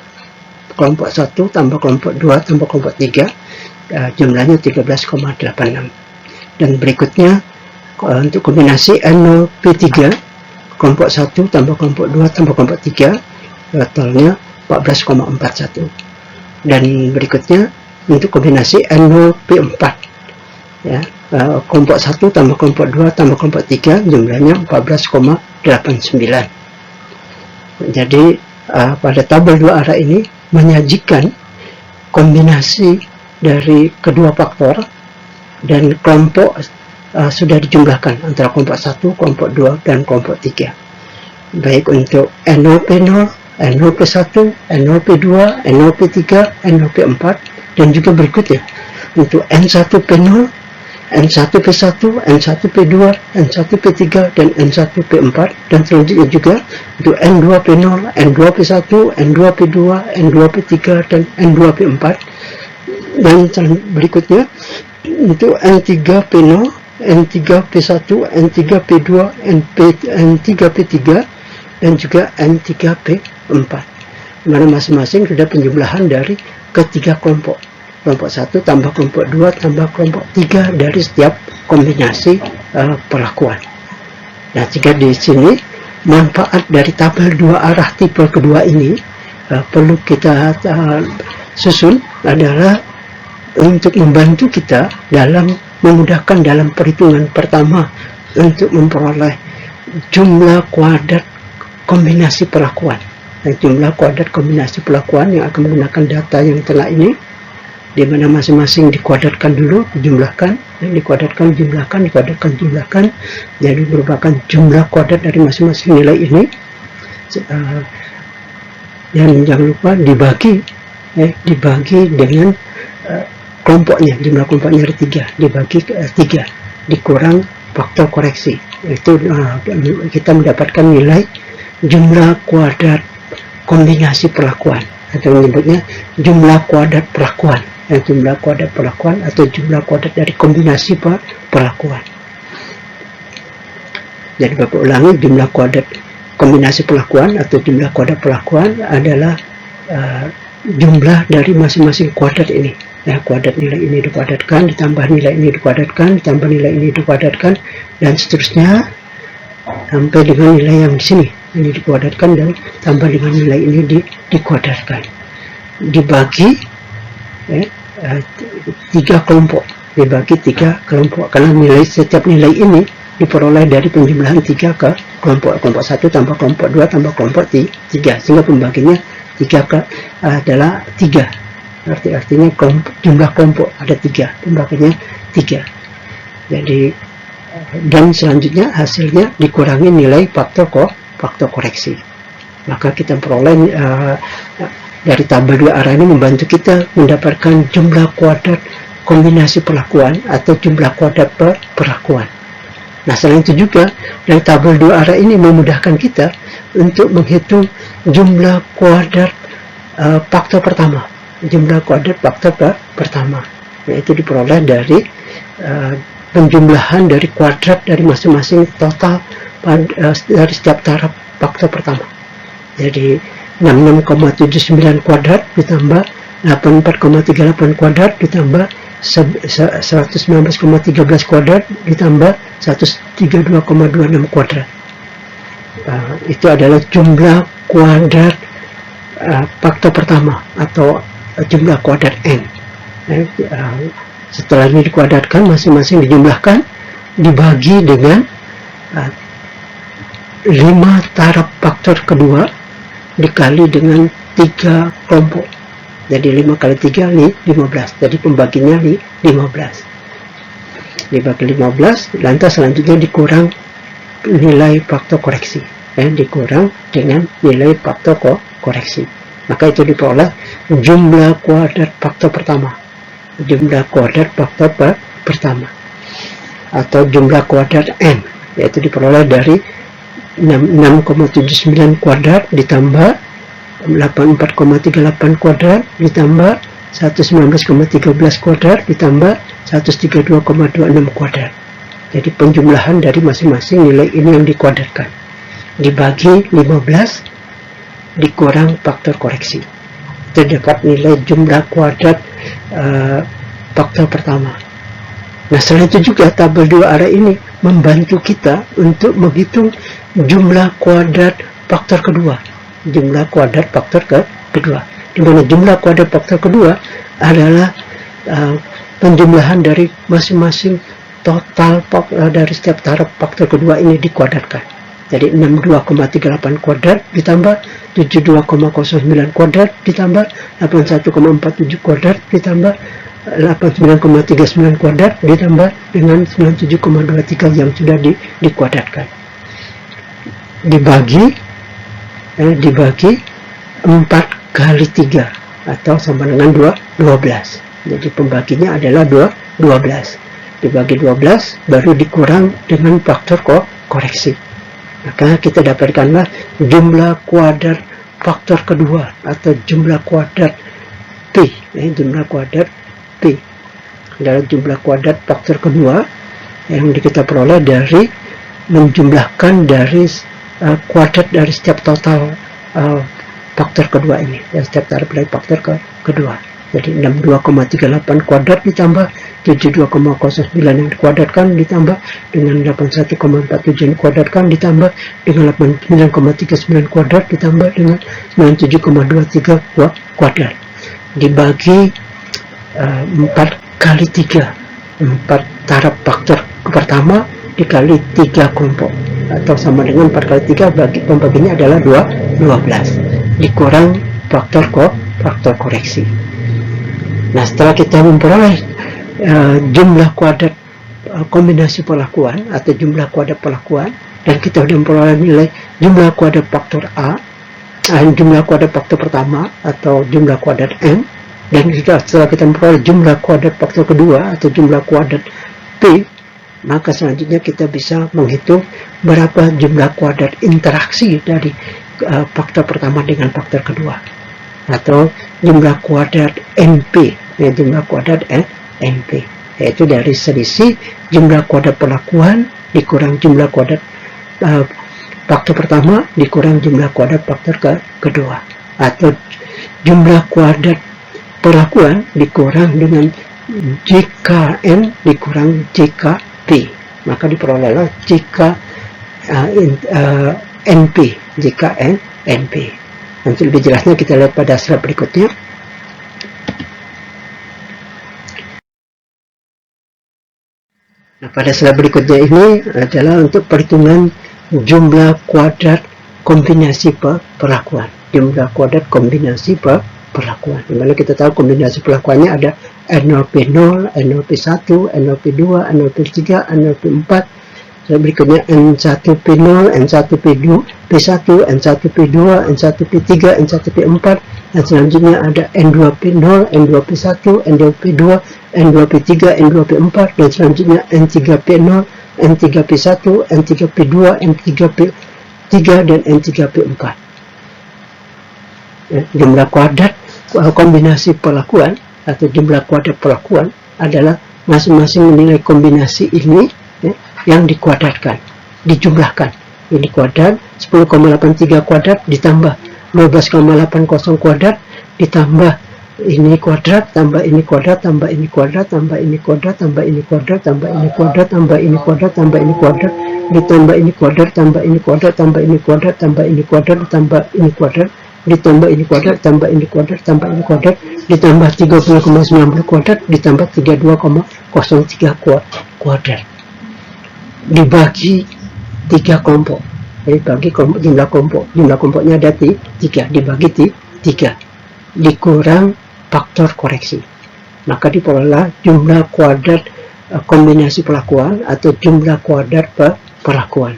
kelompok 1 tambah kelompok 2 tambah kelompok 3, jumlahnya 13,86. Dan berikutnya untuk kombinasi N0P3 kelompok 1 tambah kelompok 2 tambah kelompok 3, totalnya 14,41. Dan berikutnya untuk kombinasi N0P4 ya, kelompok 1 tambah kelompok 2 tambah kelompok 3 jumlahnya 14,89. Jadi pada tabel 2 arah ini menyajikan kombinasi dari kedua faktor dan kelompok sudah dijumlahkan antara kelompok 1, kelompok 2, dan kelompok 3. Baik untuk N0P0, N0P1, N0P2, N0P3, N0P4, dan juga berikutnya untuk N1P0, N1P1, N1P2, N1P3, dan N1P4, dan selanjutnya juga untuk N2P0, N2P1, N2P2, N2P3, dan N2P4, dan berikutnya untuk N3P0, N3P1, N3P2, N3P3, dan juga N3P4, mana masing-masing sudah penjumlahan dari ketiga kelompok. Kelompok 1 tambah kelompok 2 tambah kelompok 3 dari setiap kombinasi perlakuan. Nah, jika di sini manfaat dari tabel 2 arah tipe kedua ini perlu kita susun adalah untuk membantu kita dalam memudahkan dalam perhitungan pertama untuk memperoleh jumlah kuadrat kombinasi perlakuan. Dan jumlah kuadrat kombinasi perlakuan yang akan menggunakan data yang telah ini, di mana masing-masing dikuadratkan dulu, dijumlahkan, dan dikuadratkan, jumlahkan, dikuadratkan, jumlahkan, jadi merupakan jumlah kuadrat dari masing-masing nilai ini. Dan jangan lupa dibagi dengan kelompoknya, jumlah kelompoknya ada 3, dibagi 3, dikurang faktor koreksi, itu kita mendapatkan nilai jumlah kuadrat kombinasi perlakuan, atau menyebutnya jumlah kuadrat perlakuan, jumlah kuadrat perlakuan atau jumlah kuadrat dari kombinasi perlakuan. Jadi Bapak ulangi, jumlah kuadrat kombinasi perlakuan atau jumlah kuadrat perlakuan adalah jumlah dari masing-masing kuadrat ini. Ya, kuadrat nilai ini dikuadratkan, ditambah nilai ini dikuadratkan, ditambah nilai ini dikuadratkan, dan seterusnya sampai dengan nilai yang di sini ini dikuadratkan dan tambah dengan nilai ini dikuadratkan. Dibagi 3 kelompok, dibagi 3 kelompok, karena nilai setiap nilai ini diperoleh dari penjumlahan 3 ke kelompok 1 tambah kelompok 2 tambah kelompok 3, sehingga pembaginya 3 adalah 3. Artinya jumlah kelompok ada 3, pembaginya 3. Jadi dan selanjutnya hasilnya dikurangi nilai faktor koreksi. Maka kita peroleh dari tabel 2 arah ini membantu kita mendapatkan jumlah kuadrat kombinasi perlakuan atau jumlah kuadrat perlakuan. Nah, selain itu juga dari tabel 2 arah ini memudahkan kita untuk menghitung jumlah kuadrat faktor pertama. Jumlah kuadrat faktor pertama, yaitu diperoleh dari penjumlahan dari kuadrat dari masing-masing total dari setiap taraf faktor pertama. Jadi 66,79 kuadrat ditambah 84,38 kuadrat ditambah 119,13 kuadrat ditambah 132,26 kuadrat. Itu adalah jumlah kuadrat faktor pertama atau jumlah kuadrat N. Setelah ini dikuadratkan, masing-masing dijumlahkan, dibagi dengan 5 taraf faktor kedua dikali dengan 3 kelompok. Jadi 5 kali 3 15. Jadi pembaginya 15. Dibagi 15, lantas selanjutnya dikurang nilai faktor koreksi. Dikurang dengan nilai faktor koreksi. Maka itu diperoleh jumlah kuadrat faktor pertama, jumlah kuadrat faktor pertama, atau jumlah kuadrat N, yaitu diperoleh dari 6,79 kuadrat ditambah 84,38 kuadrat ditambah 119,13 kuadrat ditambah 132,26 kuadrat. Jadi penjumlahan dari masing-masing nilai ini yang dikuadratkan dibagi 15 dikurang faktor koreksi, terdapat nilai jumlah kuadrat faktor pertama. Nah, selain itu juga tabel 2 arah ini membantu kita untuk menghitung jumlah kuadrat faktor kedua. jumlah kuadrat faktor kedua, di mana jumlah kuadrat faktor kedua adalah penjumlahan dari masing-masing total dari setiap taraf faktor kedua ini dikuadratkan. Jadi 62,38 kuadrat ditambah 72,09 kuadrat ditambah 81,47 kuadrat ditambah 89,39 kuadrat ditambah dengan 97,23 yang sudah dikuadratkan. Dibagi 4 kali 3 atau sama dengan 12. Jadi pembaginya adalah 12. Dibagi 12 baru dikurang dengan faktor koreksi. Maka kita dapatkanlah jumlah kuadrat faktor kedua atau jumlah kuadrat P. Jumlah kuadrat P adalah jumlah kuadrat faktor kedua yang kita peroleh dari menjumlahkan dari kuadrat dari setiap total faktor kedua ini, dari setiap taraf dari faktor kedua. Jadi 62,38 kuadrat ditambah 72,09 yang dikuadratkan ditambah dengan 81,47 yang dikuadratkan ditambah dengan 89,39 kuadrat ditambah dengan 97,23 kuadrat dibagi 4 kali 3, 4 taraf faktor pertama dikali 3 kelompok atau sama dengan 4 kali 3 pembaginya adalah 12 dikurang faktor koreksi. Nah, setelah kita memperoleh jumlah kuadrat kombinasi perlakuan atau jumlah kuadrat perlakuan dan kita sudah memperoleh nilai jumlah kuadrat faktor A, jumlah kuadrat faktor pertama atau jumlah kuadrat M, dan setelah kita memperoleh jumlah kuadrat faktor kedua atau jumlah kuadrat P, maka selanjutnya kita bisa menghitung berapa jumlah kuadrat interaksi dari faktor pertama dengan faktor kedua atau jumlah kuadrat NP, jumlah kuadrat NP, yaitu dari selisih jumlah kuadrat perlakuan dikurang jumlah kuadrat faktor pertama dikurang jumlah kuadrat faktor kedua, atau jumlah kuadrat perlakuan dikurang dengan JKN dikurang JKP, maka diperolehlah NP, JKN NP. Untuk lebih jelasnya kita lihat pada slide berikutnya. Nah, pada slide berikutnya ini adalah untuk perhitungan jumlah kuadrat kombinasi perlakuan. Jumlah kuadrat kombinasi perlakuan. Dimana kita tahu kombinasi perlakuannya ada N0P0, N0P1, N0P2, N0P3, N0P4. Berikutnya N1P0, N1P2, P1, N1P2, N1P3, N1P4, dan selanjutnya ada N2P0, N2P1, N2P2, N2P3, N2P4, dan selanjutnya N3P0, N3P1, N3P2, N3P3, dan N3P4. Jumlah kuadrat kombinasi perlakuan atau jumlah kuadrat perlakuan adalah masing-masing nilai kombinasi ini yang dikuadratkan, dijumlahkan. Ini kuadrat 10,83 kuadrat ditambah 12,80 kuadrat ditambah ini kuadrat tambah ini kuadrat tambah ini kuadrat tambah ini kuadrat tambah ini kuadrat tambah ini kuadrat tambah ini kuadrat tambah ini kuadrat ditambah ini kuadrat tambah ini kuadrat tambah ini kuadrat tambah ini kuadrat ditambah ini kuadrat ditambah ini kuadrat tambah ini kuadrat tambah ini kuadrat ditambah 30,90 kuadrat ditambah 32,03 kuadrat dibagi 3 kelompok. Jadi bagi jumlah kelompoknya ada 3 dibagi 3 dikurang faktor koreksi, maka diperoleh jumlah kuadrat kombinasi perlakuan atau jumlah kuadrat perlakuan.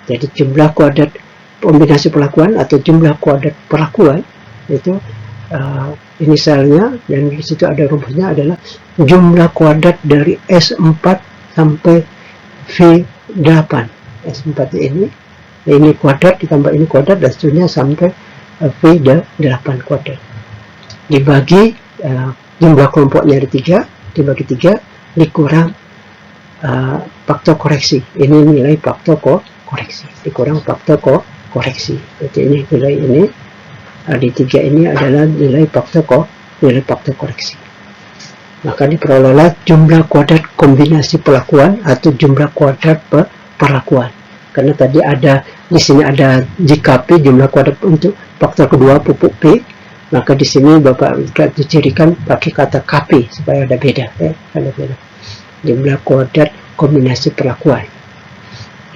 Jadi jumlah kuadrat kombinasi perlakuan atau jumlah kuadrat perlakuan itu inisialnya dan di situ ada rumusnya adalah jumlah kuadrat dari S4 sampai V8. S4 ini kuadrat ditambah ini kuadrat dan seterusnya sampai V8 kuadrat. Dibagi jumlah kelompoknya ada 3, dibagi 3 dikurang faktor koreksi. Ini nilai faktor koreksi, dikurang faktor koreksi. Jadi ini nilai ini di 3 ini adalah nilai faktor koreksi. Maka diperolehlah jumlah kuadrat kombinasi perlakuan atau jumlah kuadrat perlakuan. karena tadi di sini ada JKP, jumlah kuadrat untuk faktor kedua pupuk P, maka di sini Bapak dicirikan pakai kata KP supaya ada beda, ada beda. Jumlah kuadrat kombinasi perlakuan.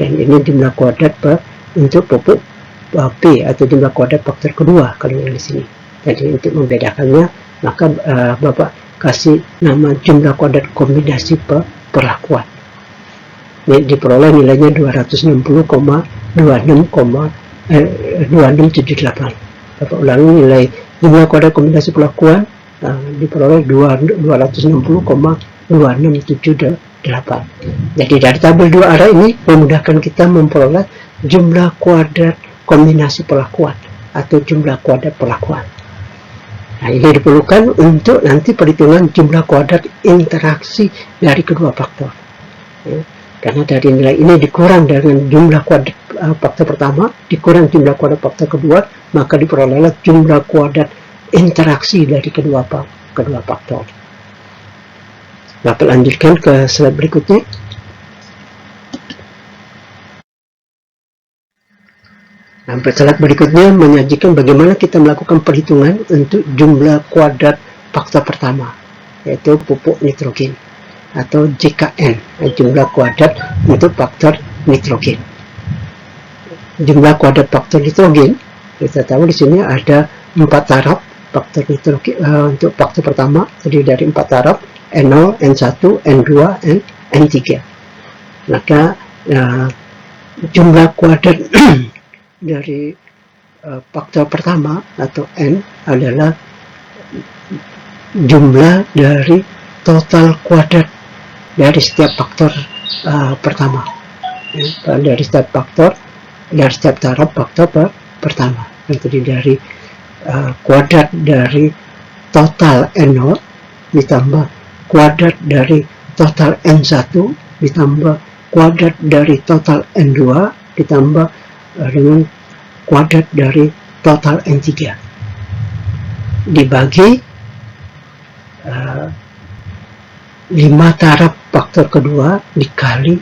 Dan ini jumlah kuadrat untuk pupuk P atau jumlah kuadrat faktor kedua kalau yang di sini. Jadi untuk membedakannya, maka Bapak kasih nama jumlah kuadrat kombinasi perlakuan. Ini diperoleh nilainya 260,2678. Bapak ulangi, nilai jumlah kuadrat kombinasi perlakuan diperoleh 260,2678. Jadi dari tabel dua arah ini memudahkan kita memperoleh jumlah kuadrat kombinasi perlakuan atau jumlah kuadrat perlakuan. Nah, ini diperlukan untuk nanti perhitungan jumlah kuadrat interaksi dari kedua faktor. Ya, karena dari nilai ini dikurang dengan jumlah kuadrat faktor pertama, dikurang jumlah kuadrat faktor kedua, maka diperolehlah jumlah kuadrat interaksi dari kedua faktor. Bapak lanjutkan ke slide berikutnya. Nah, slide berikutnya menyajikan bagaimana kita melakukan perhitungan untuk jumlah kuadrat faktor pertama, yaitu pupuk nitrogen atau JKN, jumlah kuadrat untuk faktor nitrogen. Jumlah kuadrat faktor nitrogen, kita tahu di sini ada 4 taraf faktor nitrogen untuk faktor pertama, terdiri dari 4 taraf, N0, N1, N2, N3. Maka jumlah kuadrat dari faktor pertama atau N adalah jumlah dari total kuadrat dari setiap faktor pertama, dari setiap taraf faktor pertama. Jadi dari kuadrat dari total N0 ditambah kuadrat dari total N1 ditambah kuadrat dari total N2 ditambah dengan kuadrat dari total N3 dibagi 5 taraf faktor kedua dikali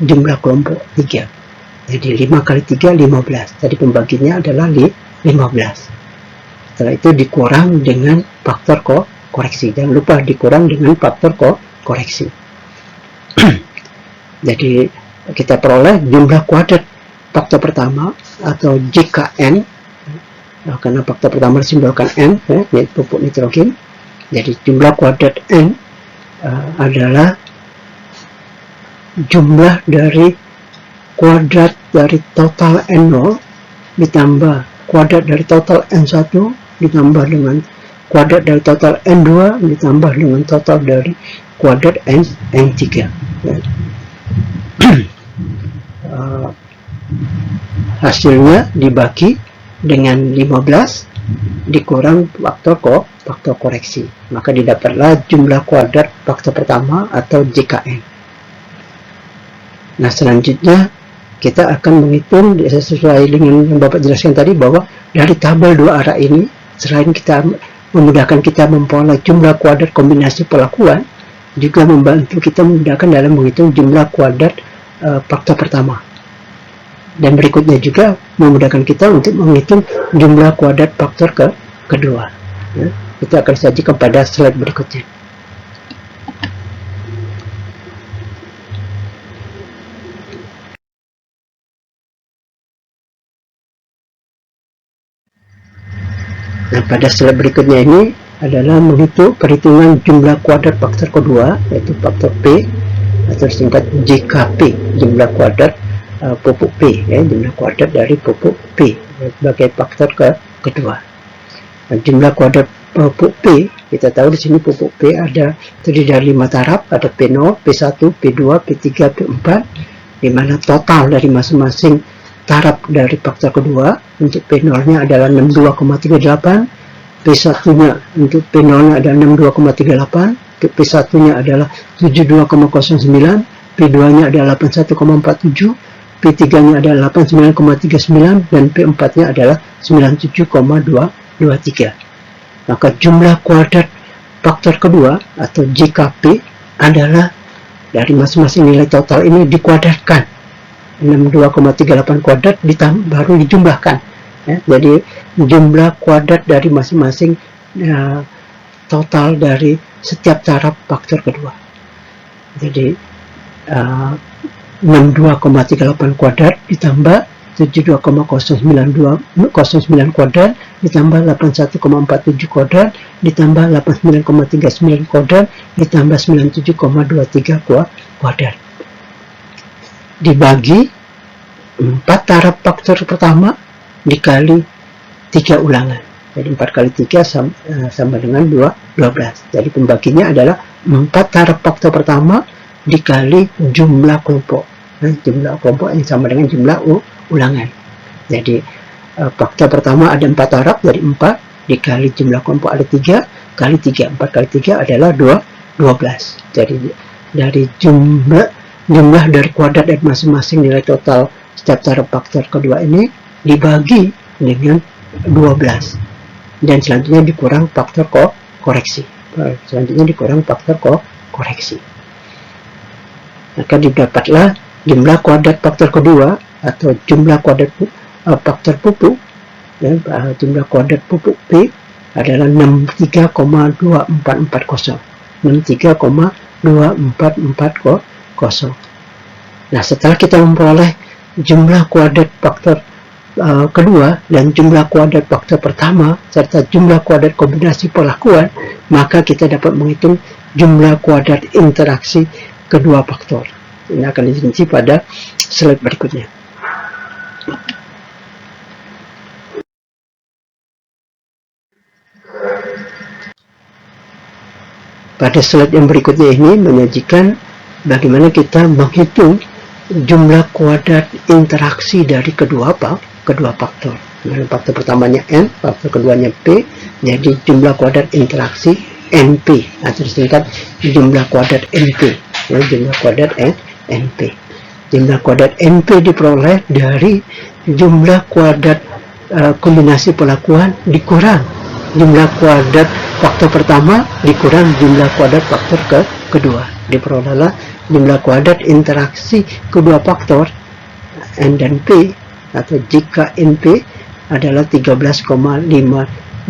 jumlah kelompok 3. Jadi 5 kali 3 15. Tadi pembaginya adalah 15. Setelah itu dikurang dengan faktor koreksi. Jangan lupa dikurang dengan faktor koreksi. Jadi kita peroleh jumlah kuadrat faktor pertama atau JKN, karena faktor pertama disimbolkan N, yaitu pupuk nitrogen. Jadi jumlah kuadrat N adalah jumlah dari kuadrat dari total N0 ditambah kuadrat dari total N1 ditambah dengan kuadrat dari total N2 ditambah dengan total dari kuadrat N3. Hasilnya dibagi dengan 15 dikurang faktor koreksi, maka didapatlah jumlah kuadrat faktor pertama atau JKN. Nah, selanjutnya kita akan menghitung sesuai dengan yang Bapak jelaskan tadi, bahwa dari tabel dua arah ini, selain kita memudahkan kita memperoleh jumlah kuadrat kombinasi perlakuan, juga membantu kita memudahkan dalam menghitung jumlah kuadrat faktor pertama. Dan berikutnya juga memudahkan kita untuk menghitung jumlah kuadrat faktor kedua. Ya, kita akan sajikan pada slide berikutnya. Nah, pada slide berikutnya ini adalah menghitung perhitungan jumlah kuadrat faktor kedua, yaitu faktor P atau disingkat JKP, jumlah kuadrat pupuk P, jumlah kuadrat dari pupuk P sebagai faktor kedua. Nah, jumlah kuadrat pupuk P, kita tahu di sini pupuk P ada terdiri dari 5 taraf, ada P0, P1, P2, P3, P4, di mana total dari masing-masing taraf dari faktor kedua untuk P0-nya adalah 62,38, P1-nya untuk P0-nya adalah 62,38, P1-nya adalah 72,09, P2-nya adalah 81,47, P3-nya adalah 89,39, dan P4-nya adalah 97,223. Maka jumlah kuadrat faktor kedua atau JKP adalah dari masing-masing nilai total ini dikuadratkan 62,38 kuadrat baru dijumlahkan. Ya, jadi jumlah kuadrat dari masing-masing total dari setiap taraf faktor kedua. Jadi 62,38 kuadrat ditambah 72,09 kuadrat ditambah 81,47 kuadrat ditambah 89,39 kuadrat ditambah 97,23 kuadrat dibagi 4 taraf faktor pertama dikali 3 ulangan. Jadi 4 kali 3 sama dengan 12. Jadi pembaginya adalah 4 taraf faktor pertama dikali jumlah kelompok. Jumlah kelompok yang sama dengan jumlah ulangan. Jadi faktor pertama ada 4 taraf, dari 4 dikali jumlah kelompok ada 3 kali 3. 4 kali 3 adalah 12. Jadi dari jumlah dari kuadrat dari masing-masing nilai total setiap taraf faktor kedua ini dibagi dengan 12. Dan selanjutnya dikurang faktor koreksi. Maka didapatlah jumlah kuadrat faktor kedua atau jumlah kuadrat faktor pupuk, ya, jumlah kuadrat pupuk P adalah 63,2440. 63,2440. Nah, setelah kita memperoleh jumlah kuadrat faktor kedua dan jumlah kuadrat faktor pertama serta jumlah kuadrat kombinasi perlakuan, maka kita dapat menghitung jumlah kuadrat interaksi kedua faktor. Ini akan dirinci pada slide berikutnya. Pada slide yang berikutnya ini menyajikan bagaimana kita menghitung jumlah kuadrat interaksi dari kedua faktor. Nah, faktor pertamanya N, faktor keduanya P, jadi jumlah kuadrat interaksi NP atau disingkat jumlah kuadrat NP. Ya, jumlah kuadrat NP. Jumlah kuadrat NP diperoleh dari jumlah kuadrat kombinasi perlakuan dikurang jumlah kuadrat faktor pertama dikurang jumlah kuadrat faktor kedua. Diperolehlah jumlah kuadrat interaksi kedua faktor N dan P, atau jika NP adalah 13,56228.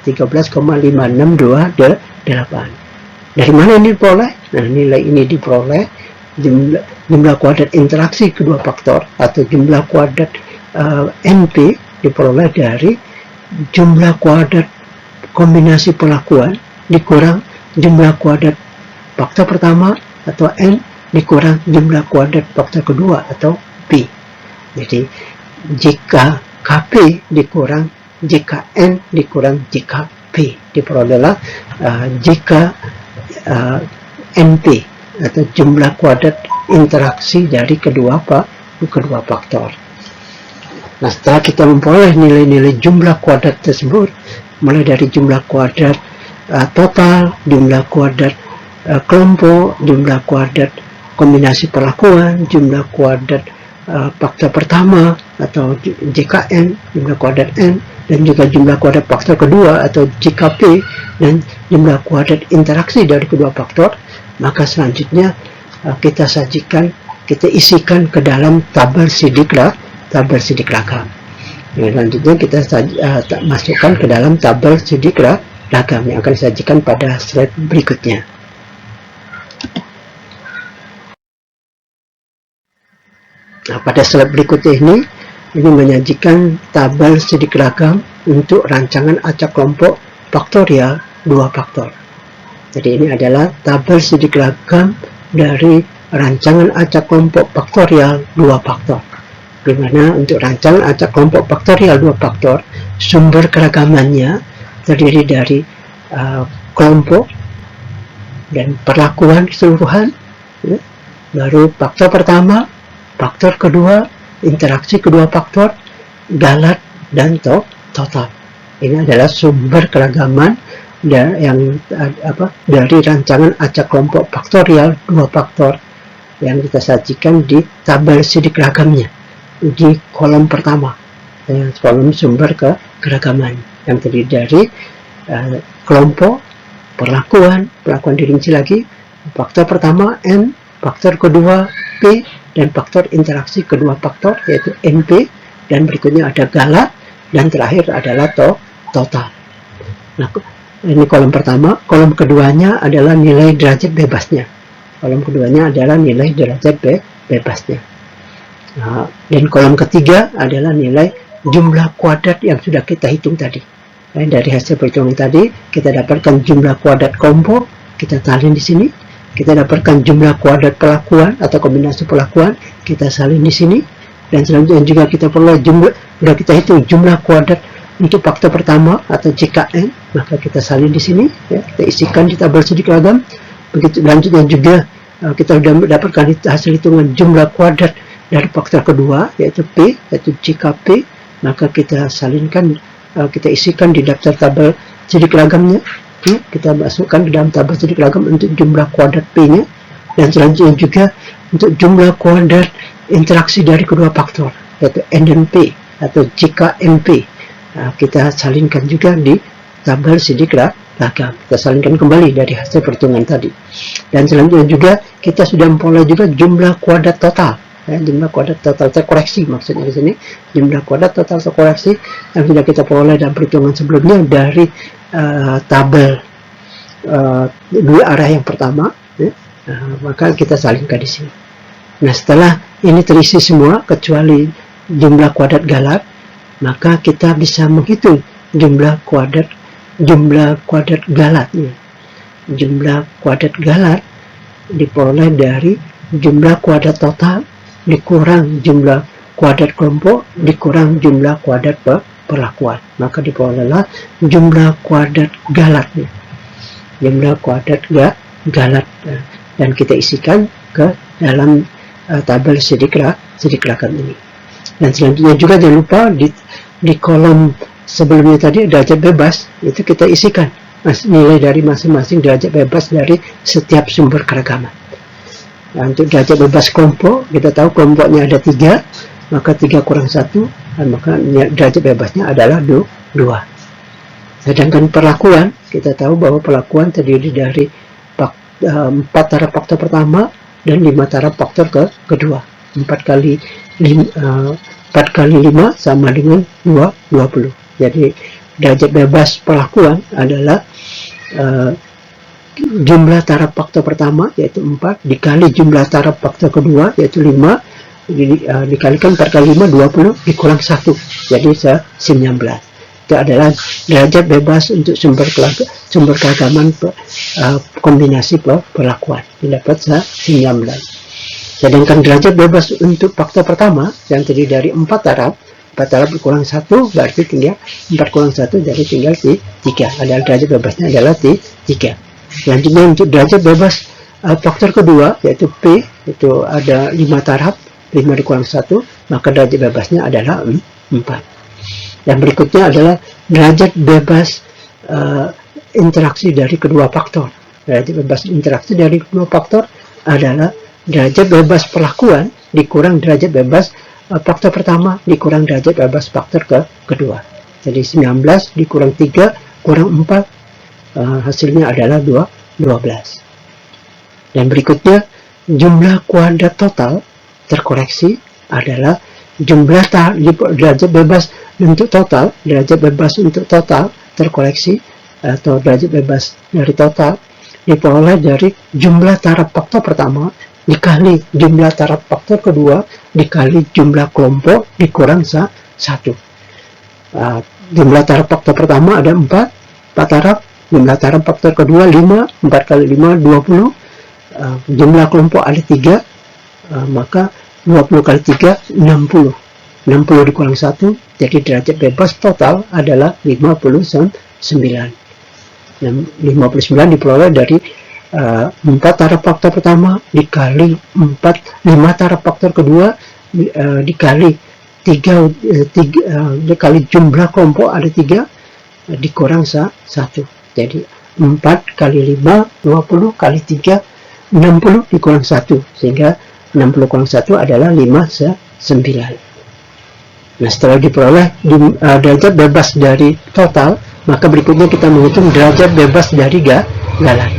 13,56228. Dari mana ini diperoleh? Nah, nilai ini diperoleh jumlah kuadrat interaksi kedua faktor atau jumlah kuadrat NP diperoleh dari jumlah kuadrat kombinasi perlakuan dikurang jumlah kuadrat faktor pertama atau N dikurang jumlah kuadrat faktor kedua atau P. Jadi jika KP dikurang jika N dikurang jika P, diperolehlah jika NP atau jumlah kuadrat interaksi dari kedua faktor. Nah, setelah kita memperoleh nilai-nilai jumlah kuadrat tersebut, mulai dari jumlah kuadrat total, jumlah kuadrat kelompok, jumlah kuadrat kombinasi perlakuan, jumlah kuadrat faktor pertama atau JKN, jumlah kuadrat N, dan juga jumlah kuadrat faktor kedua atau JKP, dan jumlah kuadrat interaksi dari kedua faktor, maka selanjutnya kita isikan ke dalam tabel sidik ragam. Selanjutnya kita masukkan ke dalam tabel sidik ragam yang akan disajikan pada slide berikutnya. Nah, pada slide berikutnya ini menyajikan tabel sidik ragam untuk rancangan acak kelompok faktorial dua faktor. Jadi ini adalah tabel sidik ragam dari rancangan acak kelompok faktorial dua faktor. Di mana untuk rancangan acak kelompok faktorial dua faktor, sumber keragamannya terdiri dari kelompok dan perlakuan keseluruhan, ya. Baru faktor pertama, faktor kedua, interaksi kedua faktor, galat, dan total. Ini adalah sumber keragaman dari rancangan acak kelompok faktorial dua faktor yang kita sajikan di tabel sidik ragamnya di kolom pertama, kolom sumber keragaman yang terdiri dari kelompok, perlakuan dirinci lagi, faktor pertama N, faktor kedua P, dan faktor interaksi kedua faktor yaitu NP, dan berikutnya ada galat, dan terakhir adalah total. Nah, ini kolom pertama. Kolom keduanya adalah nilai derajat bebasnya. Kolom keduanya adalah nilai derajat bebasnya. Nah, dan kolom ketiga adalah nilai jumlah kuadrat yang sudah kita hitung tadi. Dari hasil perhitungan tadi, kita dapatkan jumlah kuadrat kelompok, kita salin di sini. Kita dapatkan jumlah kuadrat pelakuan atau kombinasi pelakuan, kita salin di sini. Dan selanjutnya juga kita peroleh sudah kita hitung jumlah kuadrat untuk faktor pertama atau JKN, maka kita salin di sini, ya, kita isikan di tabel sidik logam. Begitu lanjutnya juga kita sudah mendapatkan hasil hitungan jumlah kuadrat dari faktor kedua yaitu P, yaitu JKP, maka kita salinkan, kita isikan di daftar tabel sidik lagamnya. Ya, kita masukkan ke dalam tabel sidik logam untuk jumlah kuadrat P-nya, dan selanjutnya juga untuk jumlah kuadrat interaksi dari kedua faktor yaitu N dan P atau JKNP. Nah, kita salinkan juga di tabel sidik logam. Kita salinkan kembali dari hasil perhitungan tadi. Dan selanjutnya juga kita sudah memperoleh juga jumlah kuadrat total. Ya, jumlah kuadrat total terkoreksi maksudnya di sini, jumlah kuadrat total terkoreksi yang sudah kita peroleh dalam perhitungan sebelumnya dari tabel dua arah yang pertama, ya. Maka kita salingkan di sini. Nah, setelah ini terisi semua kecuali jumlah kuadrat galat, maka kita bisa menghitung jumlah kuadrat galatnya. Jumlah kuadrat galat diperoleh dari jumlah kuadrat total dikurang jumlah kuadrat kelompok dikurang jumlah kuadrat perlakuan, maka diperolehlah jumlah kuadrat galatnya. Jumlah kuadrat galat, dan kita isikan ke dalam tabel sidik logam ini. Dan selanjutnya juga jangan lupa di kolom sebelumnya tadi derajat bebas itu kita isikan nilai dari masing-masing derajat bebas dari setiap sumber keragaman. Nah, untuk derajat bebas kelompok, kita tahu kelompoknya ada 3, maka 3 kurang 1, maka derajat bebasnya adalah 2. Sedangkan perlakuan, kita tahu bahwa perlakuan terdiri dari 4 taraf faktor pertama dan 5 taraf faktor kedua. 4 kali 5 sama dengan 20. Jadi derajat bebas perlakuan adalah jumlah taraf faktor pertama yaitu 4 dikali jumlah taraf faktor kedua yaitu 5 dikalikan 4 kali 5 20 dikurang 1, jadi 19. Itu adalah derajat bebas untuk sumber keragaman kombinasi perlakuan, didapat 19. Sedangkan derajat bebas untuk faktor pertama yang terdiri dari 4 taraf dikurang 1 berarti tinggal 4 kurang 1 jadi tinggal 3. Adalah derajat bebasnya adalah 3. Selanjutnya untuk derajat bebas faktor kedua yaitu P, itu ada 5 taraf, 5 dikurang 1, maka derajat bebasnya adalah 4. Dan berikutnya adalah derajat bebas interaksi dari kedua faktor. Derajat bebas interaksi dari kedua faktor adalah derajat bebas perlakuan dikurang derajat bebas faktor pertama dikurang derajat bebas faktor kedua. Jadi 19 dikurang 3 kurang 4, hasilnya adalah 12. Dan berikutnya jumlah kuadrat total terkoreksi adalah jumlah derajat bebas untuk total, derajat bebas untuk total terkoreksi atau derajat bebas dari total diperoleh dari jumlah taraf faktor pertama dikali jumlah taraf faktor kedua dikali jumlah kelompok dikurang 1. Jumlah taraf faktor pertama ada 4 taraf, jumlah taraf faktor kedua 5, 4 kali 5 20, jumlah kelompok ada 3, maka 20 kali 3 60 dikurang 1, jadi derajat bebas total adalah 59. 59 diperoleh dari 4 taraf faktor pertama dikali 5 taraf faktor kedua dikali 3 dikali jumlah kelompok ada 3 dikurang 1. Jadi 4 kali 5 20 kali 3 60 dikurang 1, sehingga 60 kurang 1 adalah 59. Nah, setelah diperoleh derajat bebas dari total, maka berikutnya kita menghitung derajat bebas dari galat.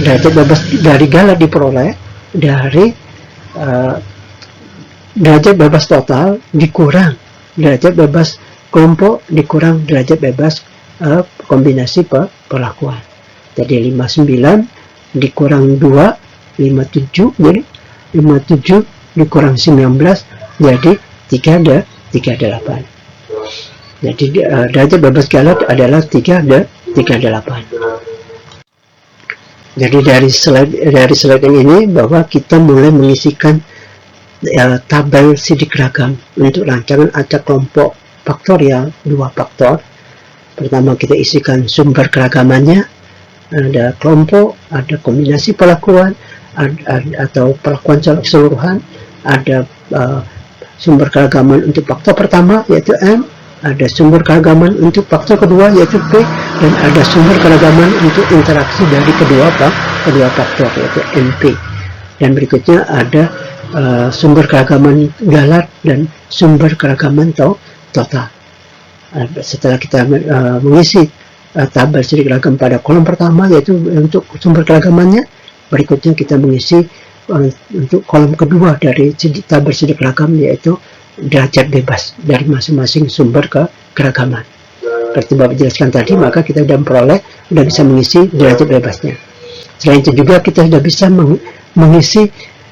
Derajat bebas dari galat diperoleh dari derajat bebas total dikurang derajat bebas kelompok dikurang derajat bebas kombinasi perlakuan. Jadi 59 dikurang 2, 57, jadi 57 dikurang 19, jadi 38. Jadi derajat bebas galat adalah 38. Jadi dari slide ini bahwa kita mulai mengisikan tabel sidik ragam untuk rancangan acak kelompok faktorial 2 faktor. Pertama kita isikan sumber keragamannya, ada kelompok, ada kombinasi perlakuan, atau perlakuan keseluruhan, ada sumber keragaman untuk faktor pertama yaitu M, ada sumber keragaman untuk faktor kedua yaitu P, dan ada sumber keragaman untuk interaksi dari kedua faktor yaitu NP. Dan berikutnya ada sumber keragaman galat dan sumber keragaman total. Setelah kita mengisi tabel sidik ragam pada kolom pertama yaitu untuk sumber keragamannya, berikutnya kita mengisi untuk kolom kedua dari tabel sidik ragam yaitu derajat bebas dari masing-masing sumber keragaman. Seperti Bapak jelaskan tadi, maka kita sudah bisa mengisi derajat bebasnya. Selain itu juga kita sudah bisa mengisi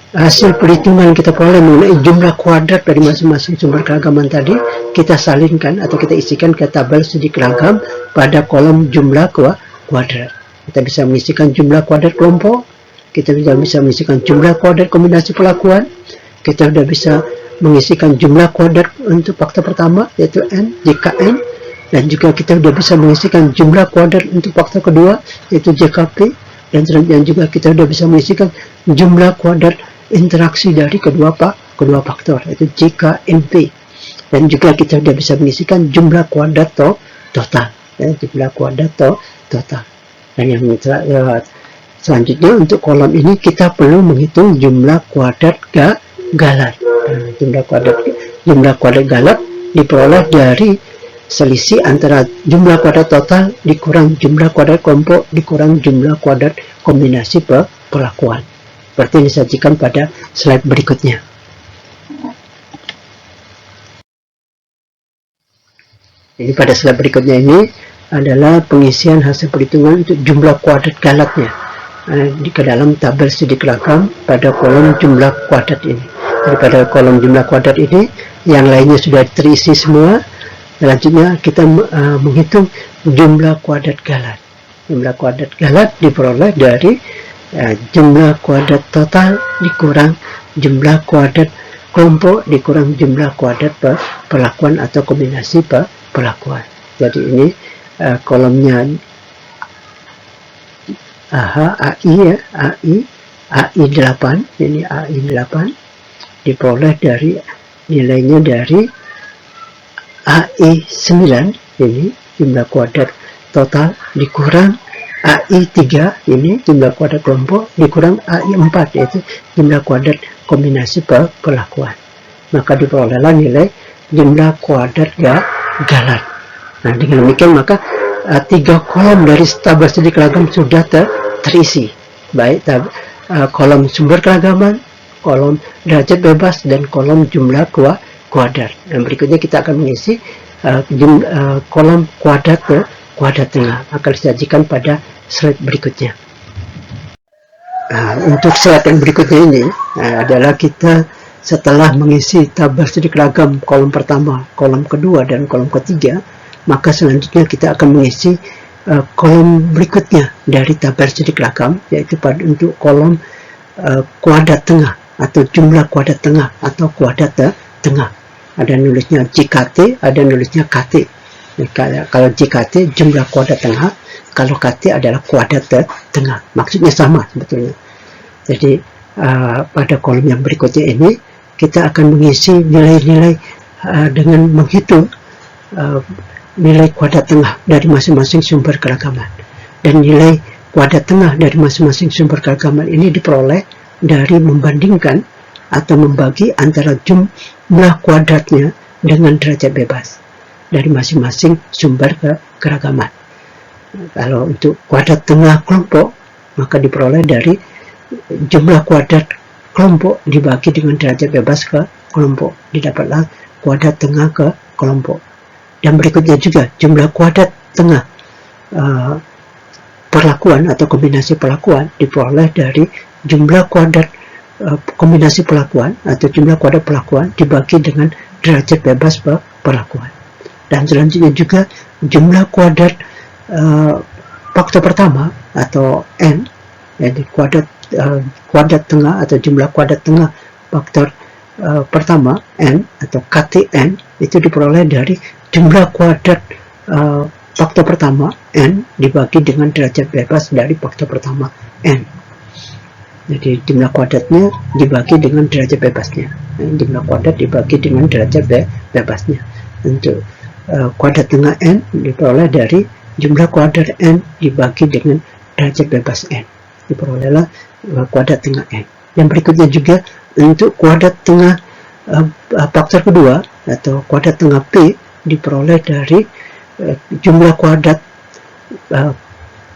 hasil perhitungan kita peroleh mengenai jumlah kuadrat dari masing-masing sumber keragaman tadi, kita salinkan atau kita isikan ke tabel sidik ragam pada kolom jumlah kuadrat. Kita bisa mengisikan jumlah kuadrat kelompok, kita bisa mengisikan jumlah kuadrat kombinasi perlakuan, kita sudah bisa mengisikan jumlah kuadrat untuk faktor pertama yaitu N, JKN, dan juga kita sudah bisa mengisikan jumlah kuadrat untuk faktor kedua yaitu JKP, dan selanjutnya juga kita sudah bisa mengisikan jumlah kuadrat interaksi dari kedua faktor yaitu JKNP, dan juga kita sudah bisa mengisikan jumlah kuadrat total jumlah kuadrat total. Dan yang selanjutnya untuk kolom ini kita perlu menghitung jumlah kuadrat galat. Jumlah kuadrat galat diperoleh dari selisih antara jumlah kuadrat total dikurang jumlah kuadrat kelompok dikurang jumlah kuadrat kombinasi perlakuan. Seperti yang disajikan pada slide berikutnya. Jadi pada slide berikutnya ini adalah pengisian hasil perhitungan untuk jumlah kuadrat galatnya di dalam tabel sidik ragam pada kolom jumlah kuadrat ini. Jadi pada kolom jumlah kuadrat ini yang lainnya sudah terisi semua. Selanjutnya kita menghitung jumlah kuadrat galat. Jumlah kuadrat galat diperoleh dari jumlah kuadrat total dikurang jumlah kuadrat kelompok dikurang jumlah kuadrat perlakuan atau kombinasi perlakuan. Jadi ini kolomnya AI ya, AI 8, ini AI 8 diperoleh dari nilainya dari AI 9, ini jumlah kuadrat total dikurang AI 3, ini jumlah kuadrat kelompok dikurang AI 4, yaitu jumlah kuadrat kombinasi perlakuan. Maka diperolehlah nilai jumlah kuadrat galat. Nah, dengan demikian maka 3 kolom dari tabel sidik ragam sudah terisi, baik kolom sumber keragaman, kolom derajat bebas, dan kolom jumlah kuadrat. Dan berikutnya kita akan mengisi kolom kuadrat tengah, akan disajikan pada slide berikutnya. Untuk slide yang berikutnya ini adalah kita setelah mengisi tabel sidik ragam kolom pertama, kolom kedua, dan kolom ketiga, maka selanjutnya kita akan mengisi kolom berikutnya dari tabel sidik ragam, yaitu untuk kolom kuadrat tengah atau jumlah kuadrat tengah atau kuadrat tengah. Ada nulisnya JKT, ada nulisnya KT. Kalau JKT jumlah kuadrat tengah, kalau KT adalah kuadrat tengah. Maksudnya sama sebetulnya. Jadi pada kolom yang berikutnya ini kita akan mengisi nilai-nilai dengan menghitung nilai kuadrat tengah dari masing-masing sumber keragaman. Dan nilai kuadrat tengah dari masing-masing sumber keragaman ini diperoleh dari membandingkan atau membagi antara jumlah kuadratnya dengan derajat bebas dari masing-masing sumber keragaman. Kalau untuk kuadrat tengah kelompok, maka diperoleh dari jumlah kuadrat kelompok dibagi dengan derajat bebas kelompok, didapatlah kuadrat tengah ke kelompok. Dan berikutnya juga jumlah kuadrat tengah perlakuan atau kombinasi perlakuan diperoleh dari jumlah kuadrat kombinasi perlakuan atau jumlah kuadrat perlakuan dibagi dengan derajat bebas perlakuan. Dan selanjutnya juga jumlah kuadrat faktor pertama atau n, jadi kuadrat tengah atau jumlah kuadrat tengah faktor pertama n atau KTn itu diperoleh dari jumlah kuadrat faktor pertama n dibagi dengan derajat bebas dari faktor pertama n. Jadi jumlah kuadratnya dibagi dengan derajat bebasnya. Jumlah kuadrat dibagi dengan derajat bebasnya. Untuk kuadrat tengah n diperoleh dari jumlah kuadrat n dibagi dengan derajat bebas n. Diperolehlah kuadrat tengah n. Yang berikutnya juga untuk kuadrat tengah faktor kedua atau kuadrat tengah p diperoleh dari jumlah kuadrat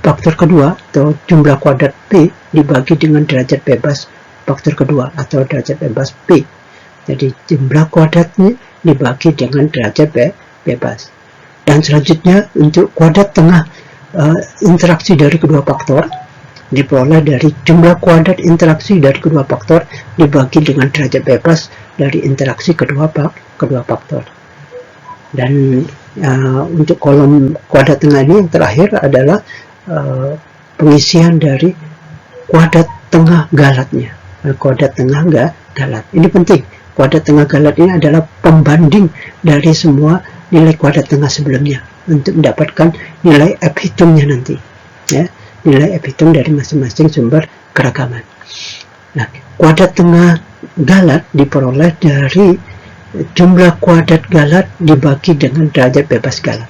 faktor kedua atau jumlah kuadrat p dibagi dengan derajat bebas faktor kedua atau derajat bebas p. Jadi jumlah kuadratnya dibagi dengan derajat bebas. Dan selanjutnya untuk kuadrat tengah interaksi dari kedua faktor diperoleh dari jumlah kuadrat interaksi dari kedua faktor dibagi dengan derajat bebas dari interaksi kedua faktor. Dan untuk kolom kuadrat tengah ini yang terakhir adalah pengisian dari kuadrat tengah galatnya. Kuadrat tengah galat ini penting. Kuadrat tengah galat ini adalah pembanding dari semua nilai kuadrat tengah sebelumnya untuk mendapatkan nilai ephitumnya nanti, ya, nilai ephitum dari masing-masing sumber keragaman. Nah, kuadrat tengah galat diperoleh dari jumlah kuadrat galat dibagi dengan derajat bebas galat.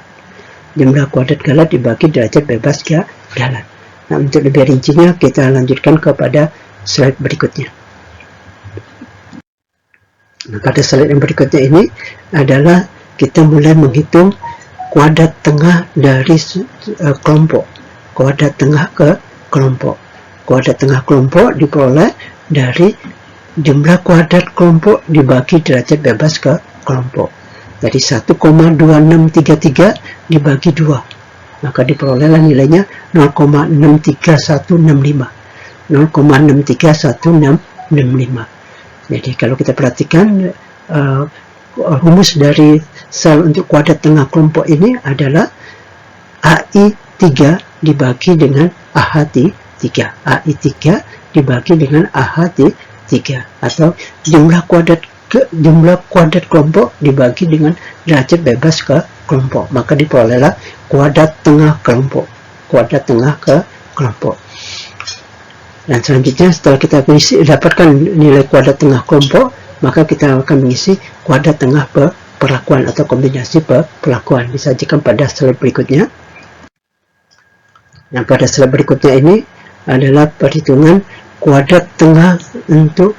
Jumlah kuadrat galat dibagi derajat bebas galat. Nah, untuk lebih rincinya kita lanjutkan kepada slide berikutnya. Nah, pada slide yang berikutnya ini adalah kita mulai menghitung kuadrat tengah dari kelompok. Kuadrat tengah ke kelompok. Kuadrat tengah kelompok diperoleh dari jumlah kuadrat kelompok dibagi derajat bebas ke kelompok. Jadi 1,2633 dibagi 2. Maka diperolehlah nilainya 0,63165. 0,63165. Jadi kalau kita perhatikan rumus dari sel untuk kuadrat tengah kelompok ini adalah AI3 dibagi dengan AH3. AI3 dibagi dengan AH3 atau jumlah kuadrat kelompok dibagi dengan derajat bebas ke kelompok. Maka diperolehlah kuadrat tengah kelompok. Kuadrat tengah ke kelompok. Dan selanjutnya setelah kita dapatkan nilai kuadrat tengah kelompok, maka kita akan mengisi kuadrat tengah perlakuan atau kombinasi perlakuan. Disajikan pada slide berikutnya. Nah, pada slide berikutnya ini adalah perhitungan kuadrat tengah untuk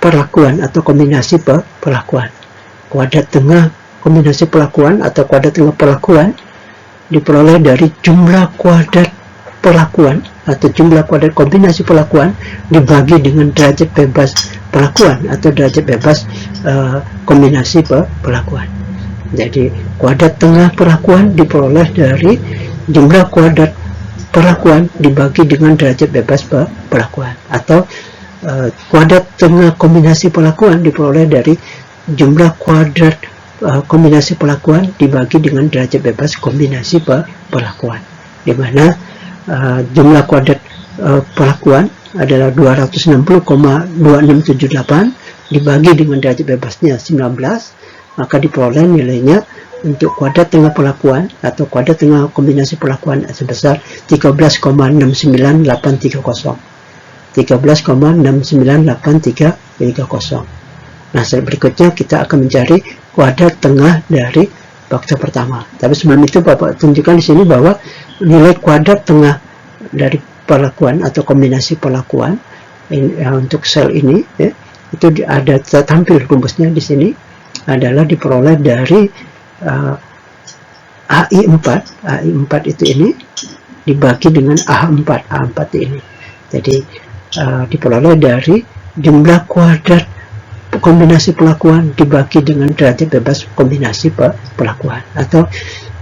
perlakuan atau kombinasi perlakuan. Kuadrat tengah kombinasi perlakuan atau kuadrat tengah perlakuan diperoleh dari jumlah kuadrat perlakuan atau jumlah kuadrat kombinasi perlakuan dibagi dengan derajat bebas perlakuan atau derajat bebas kombinasi perlakuan. Jadi kuadrat tengah perlakuan diperoleh dari jumlah kuadrat perlakuan dibagi dengan derajat bebas perlakuan, atau kuadrat tengah kombinasi perlakuan diperoleh dari jumlah kuadrat kombinasi perlakuan dibagi dengan derajat bebas kombinasi perlakuan, di mana jumlah kuadrat perlakuan adalah 260,2678 dibagi dengan derajat bebasnya 19, maka diperoleh nilainya untuk kuadrat tengah perlakuan atau kuadrat tengah kombinasi perlakuan sebesar 13,69830. 13,69830. Nah, berikutnya kita akan mencari kuadrat tengah dari faktor pertama. Tapi sebelum itu Bapak tunjukkan di sini bahwa nilai kuadrat tengah dari perlakuan atau kombinasi perlakuan untuk sel ini, ya, itu ada tampil rumusnya di sini, adalah diperoleh dari AI4 itu ini dibagi dengan AH4 ini. Jadi diperoleh dari jumlah kuadrat kombinasi pelakuan dibagi dengan derajat bebas kombinasi pelakuan, atau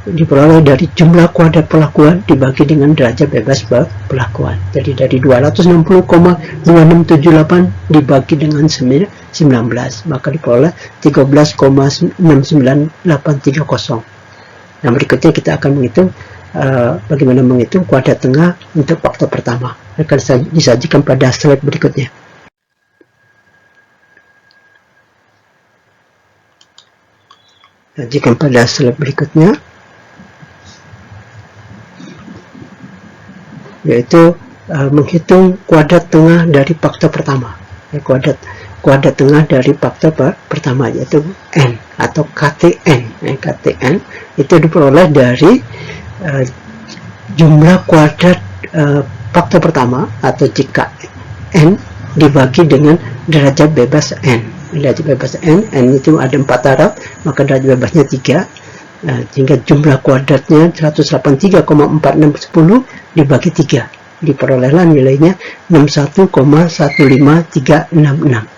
diperoleh dari jumlah kuadrat pelakuan dibagi dengan derajat bebas pelakuan. Jadi dari 260,2678 dibagi dengan 19, maka diperoleh 13,69830. Nah, berikutnya kita akan menghitung bagaimana menghitung kuadrat tengah untuk faktor pertama. Akan disajikan pada slide berikutnya. Sajikan pada slide berikutnya, yaitu menghitung kuadrat tengah dari faktor pertama. Kuadrat tengah dari faktor pertama yaitu n atau KTN. KTN itu diperoleh dari jumlah kuadrat faktor pertama, atau jika n dibagi dengan derajat bebas n. Derajat bebas n itu ada 4 taraf, maka derajat bebasnya 3. Sehingga jumlah kuadratnya 183,4610 dibagi 3, diperolehlah nilainya 61,15366.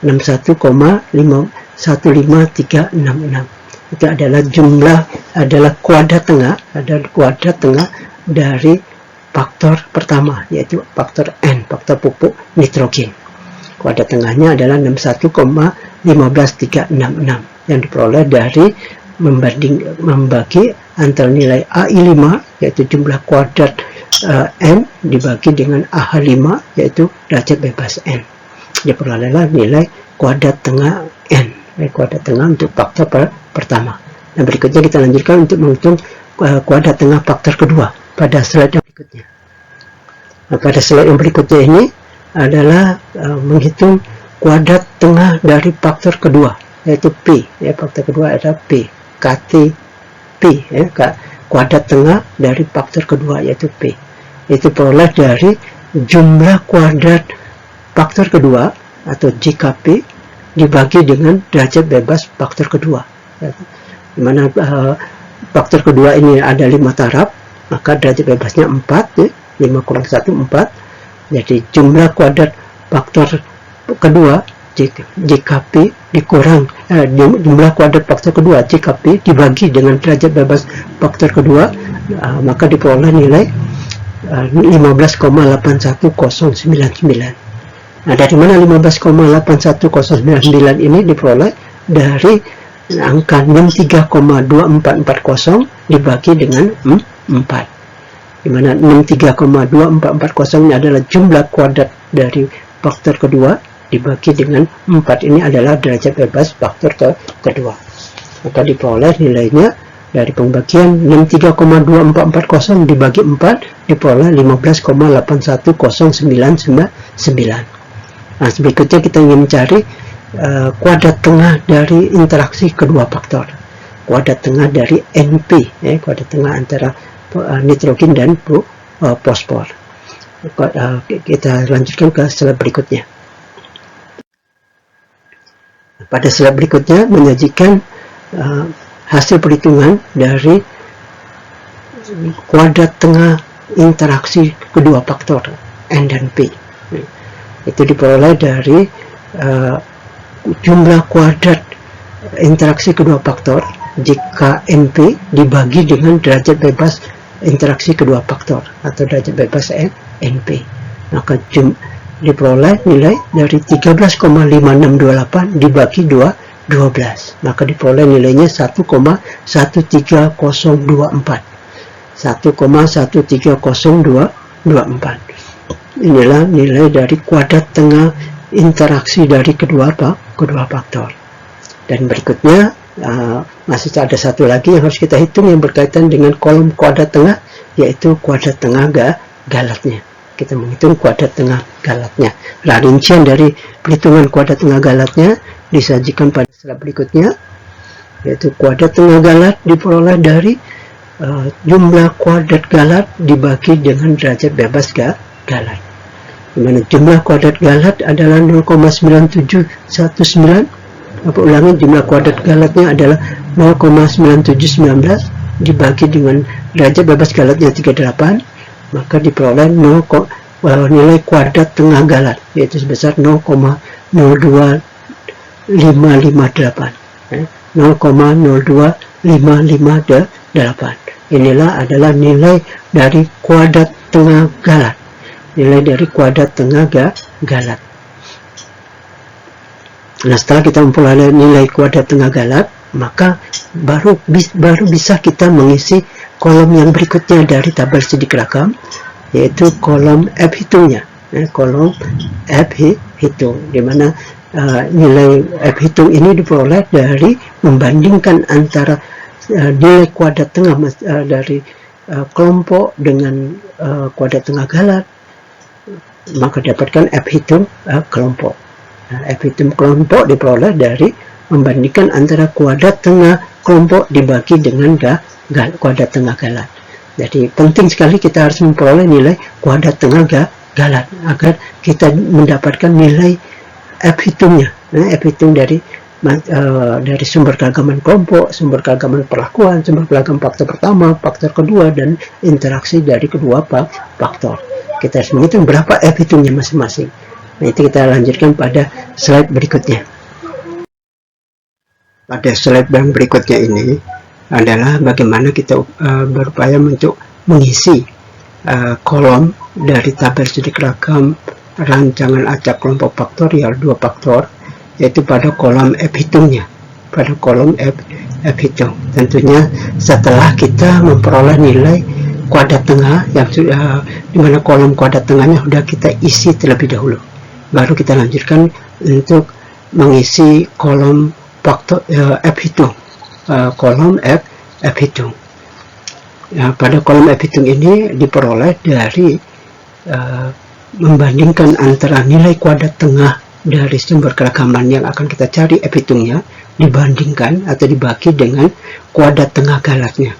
61,15366 itu adalah kuadrat tengah dari faktor pertama, yaitu faktor N, faktor pupuk nitrogen. Kuadrat tengahnya adalah 61,15366 yang diperoleh dari membagi antara nilai AI5, yaitu jumlah kuadrat N, dibagi dengan AH5, yaitu derajat bebas N. Diperolehlah nilai kuadrat tengah N, kuadrat tengah untuk faktor pertama. Nah, berikutnya kita lanjutkan untuk menghitung kuadrat tengah faktor kedua pada slide yang berikutnya. Nah, pada slide yang berikutnya ini adalah menghitung kuadrat tengah dari faktor kedua, yaitu P. Faktor kedua adalah P. KTP, kuadrat tengah dari faktor kedua, yaitu P. Itu peroleh dari jumlah kuadrat faktor kedua atau JKP dibagi dengan derajat bebas faktor kedua. Di mana faktor kedua ini ada 5 taraf, maka derajat bebasnya 4, 5 kurang 1, 4. Jadi jumlah kuadrat faktor kedua JKP dikurang jumlah kuadrat faktor kedua JKP dibagi dengan derajat bebas faktor kedua, maka diperoleh nilai 15,81099. Nah, dari mana 15,81099 ini diperoleh? Dari angka 63,2440 dibagi dengan 4, di mana 63,2440 ini adalah jumlah kuadrat dari faktor kedua dibagi dengan 4, ini adalah derajat bebas faktor kedua. Maka diperoleh nilainya dari pembagian 63,2440 dibagi 4 diperoleh 15,81099. Nah, berikutnya kita ingin mencari kuadrat tengah dari interaksi kedua faktor. Kuadrat tengah dari NP, kuadrat tengah antara nitrogen dan fosfor. Kita lanjutkan ke slide berikutnya. Pada slide berikutnya menyajikan hasil perhitungan dari kuadrat tengah interaksi kedua faktor N dan P. Itu diperoleh dari jumlah kuadrat interaksi kedua faktor jika NP dibagi dengan derajat bebas interaksi kedua faktor atau derajat bebas NP. Maka diperoleh nilai dari 13,5628 dibagi 12, maka diperoleh nilainya 1,13024. 1,13024. Inilah nilai dari kuadrat tengah interaksi dari kedua faktor. Dan berikutnya masih ada satu lagi yang harus kita hitung yang berkaitan dengan kolom kuadrat tengah, yaitu kuadrat tengah galatnya. Kita menghitung kuadrat tengah galatnya. Rincian dari perhitungan kuadrat tengah galatnya disajikan pada slide berikutnya, yaitu kuadrat tengah galat diperoleh dari jumlah kuadrat galat dibagi dengan derajat bebas galat, di mana jumlah kuadrat galat adalah 0,9719. Ulangi, jumlah kuadrat galatnya adalah 0,9719 dibagi dengan derajat bebas galatnya 38, maka diperoleh nilai kuadrat tengah galat, yaitu sebesar 0,02 0,02558. Inilah adalah nilai dari kuadrat tengah galat. Nilai dari kuadrat tengah galat. Nah, setelah kita memperoleh nilai kuadrat tengah galat, maka baru bisa kita mengisi kolom yang berikutnya dari tabel sidik rakam, yaitu kolom F hitungnya. Kolom F hitung, di mana nilai F hitung ini diperoleh dari membandingkan antara nilai kuadrat tengah dari kelompok dengan kuadrat tengah galat, maka dapatkan F hitung kelompok. F hitung kelompok diperoleh dari membandingkan antara kuadrat tengah kelompok dibagi dengan kuadrat tengah galat. Jadi penting sekali kita harus memperoleh nilai kuadrat tengah galat agar kita mendapatkan nilai F hitungnya. F hitung dari sumber keragaman kelompok, sumber keragaman perlakuan, sumber keragaman faktor pertama, faktor kedua, dan interaksi dari kedua faktor. Kita harus menghitung berapa F hitungnya masing-masing. Nah, itu kita lanjutkan pada slide berikutnya. Pada slide yang berikutnya ini adalah bagaimana kita berupaya untuk mengisi kolom dari tabel sidik rakam rancangan acak kelompok faktorial 2 faktor, yaitu pada kolom F hitungnya, pada kolom F hitung. Tentunya setelah kita memperoleh nilai kuadrat tengah yang sudah, di mana kolom kuadrat tengahnya sudah kita isi terlebih dahulu, baru kita lanjutkan untuk mengisi kolom faktor F hitung, kolom F hitung. Nah, pada kolom F hitung ini diperoleh dari membandingkan antara nilai kuadrat tengah dari sumber keragaman yang akan kita cari F hitungnya dibandingkan atau dibagi dengan kuadrat tengah galatnya,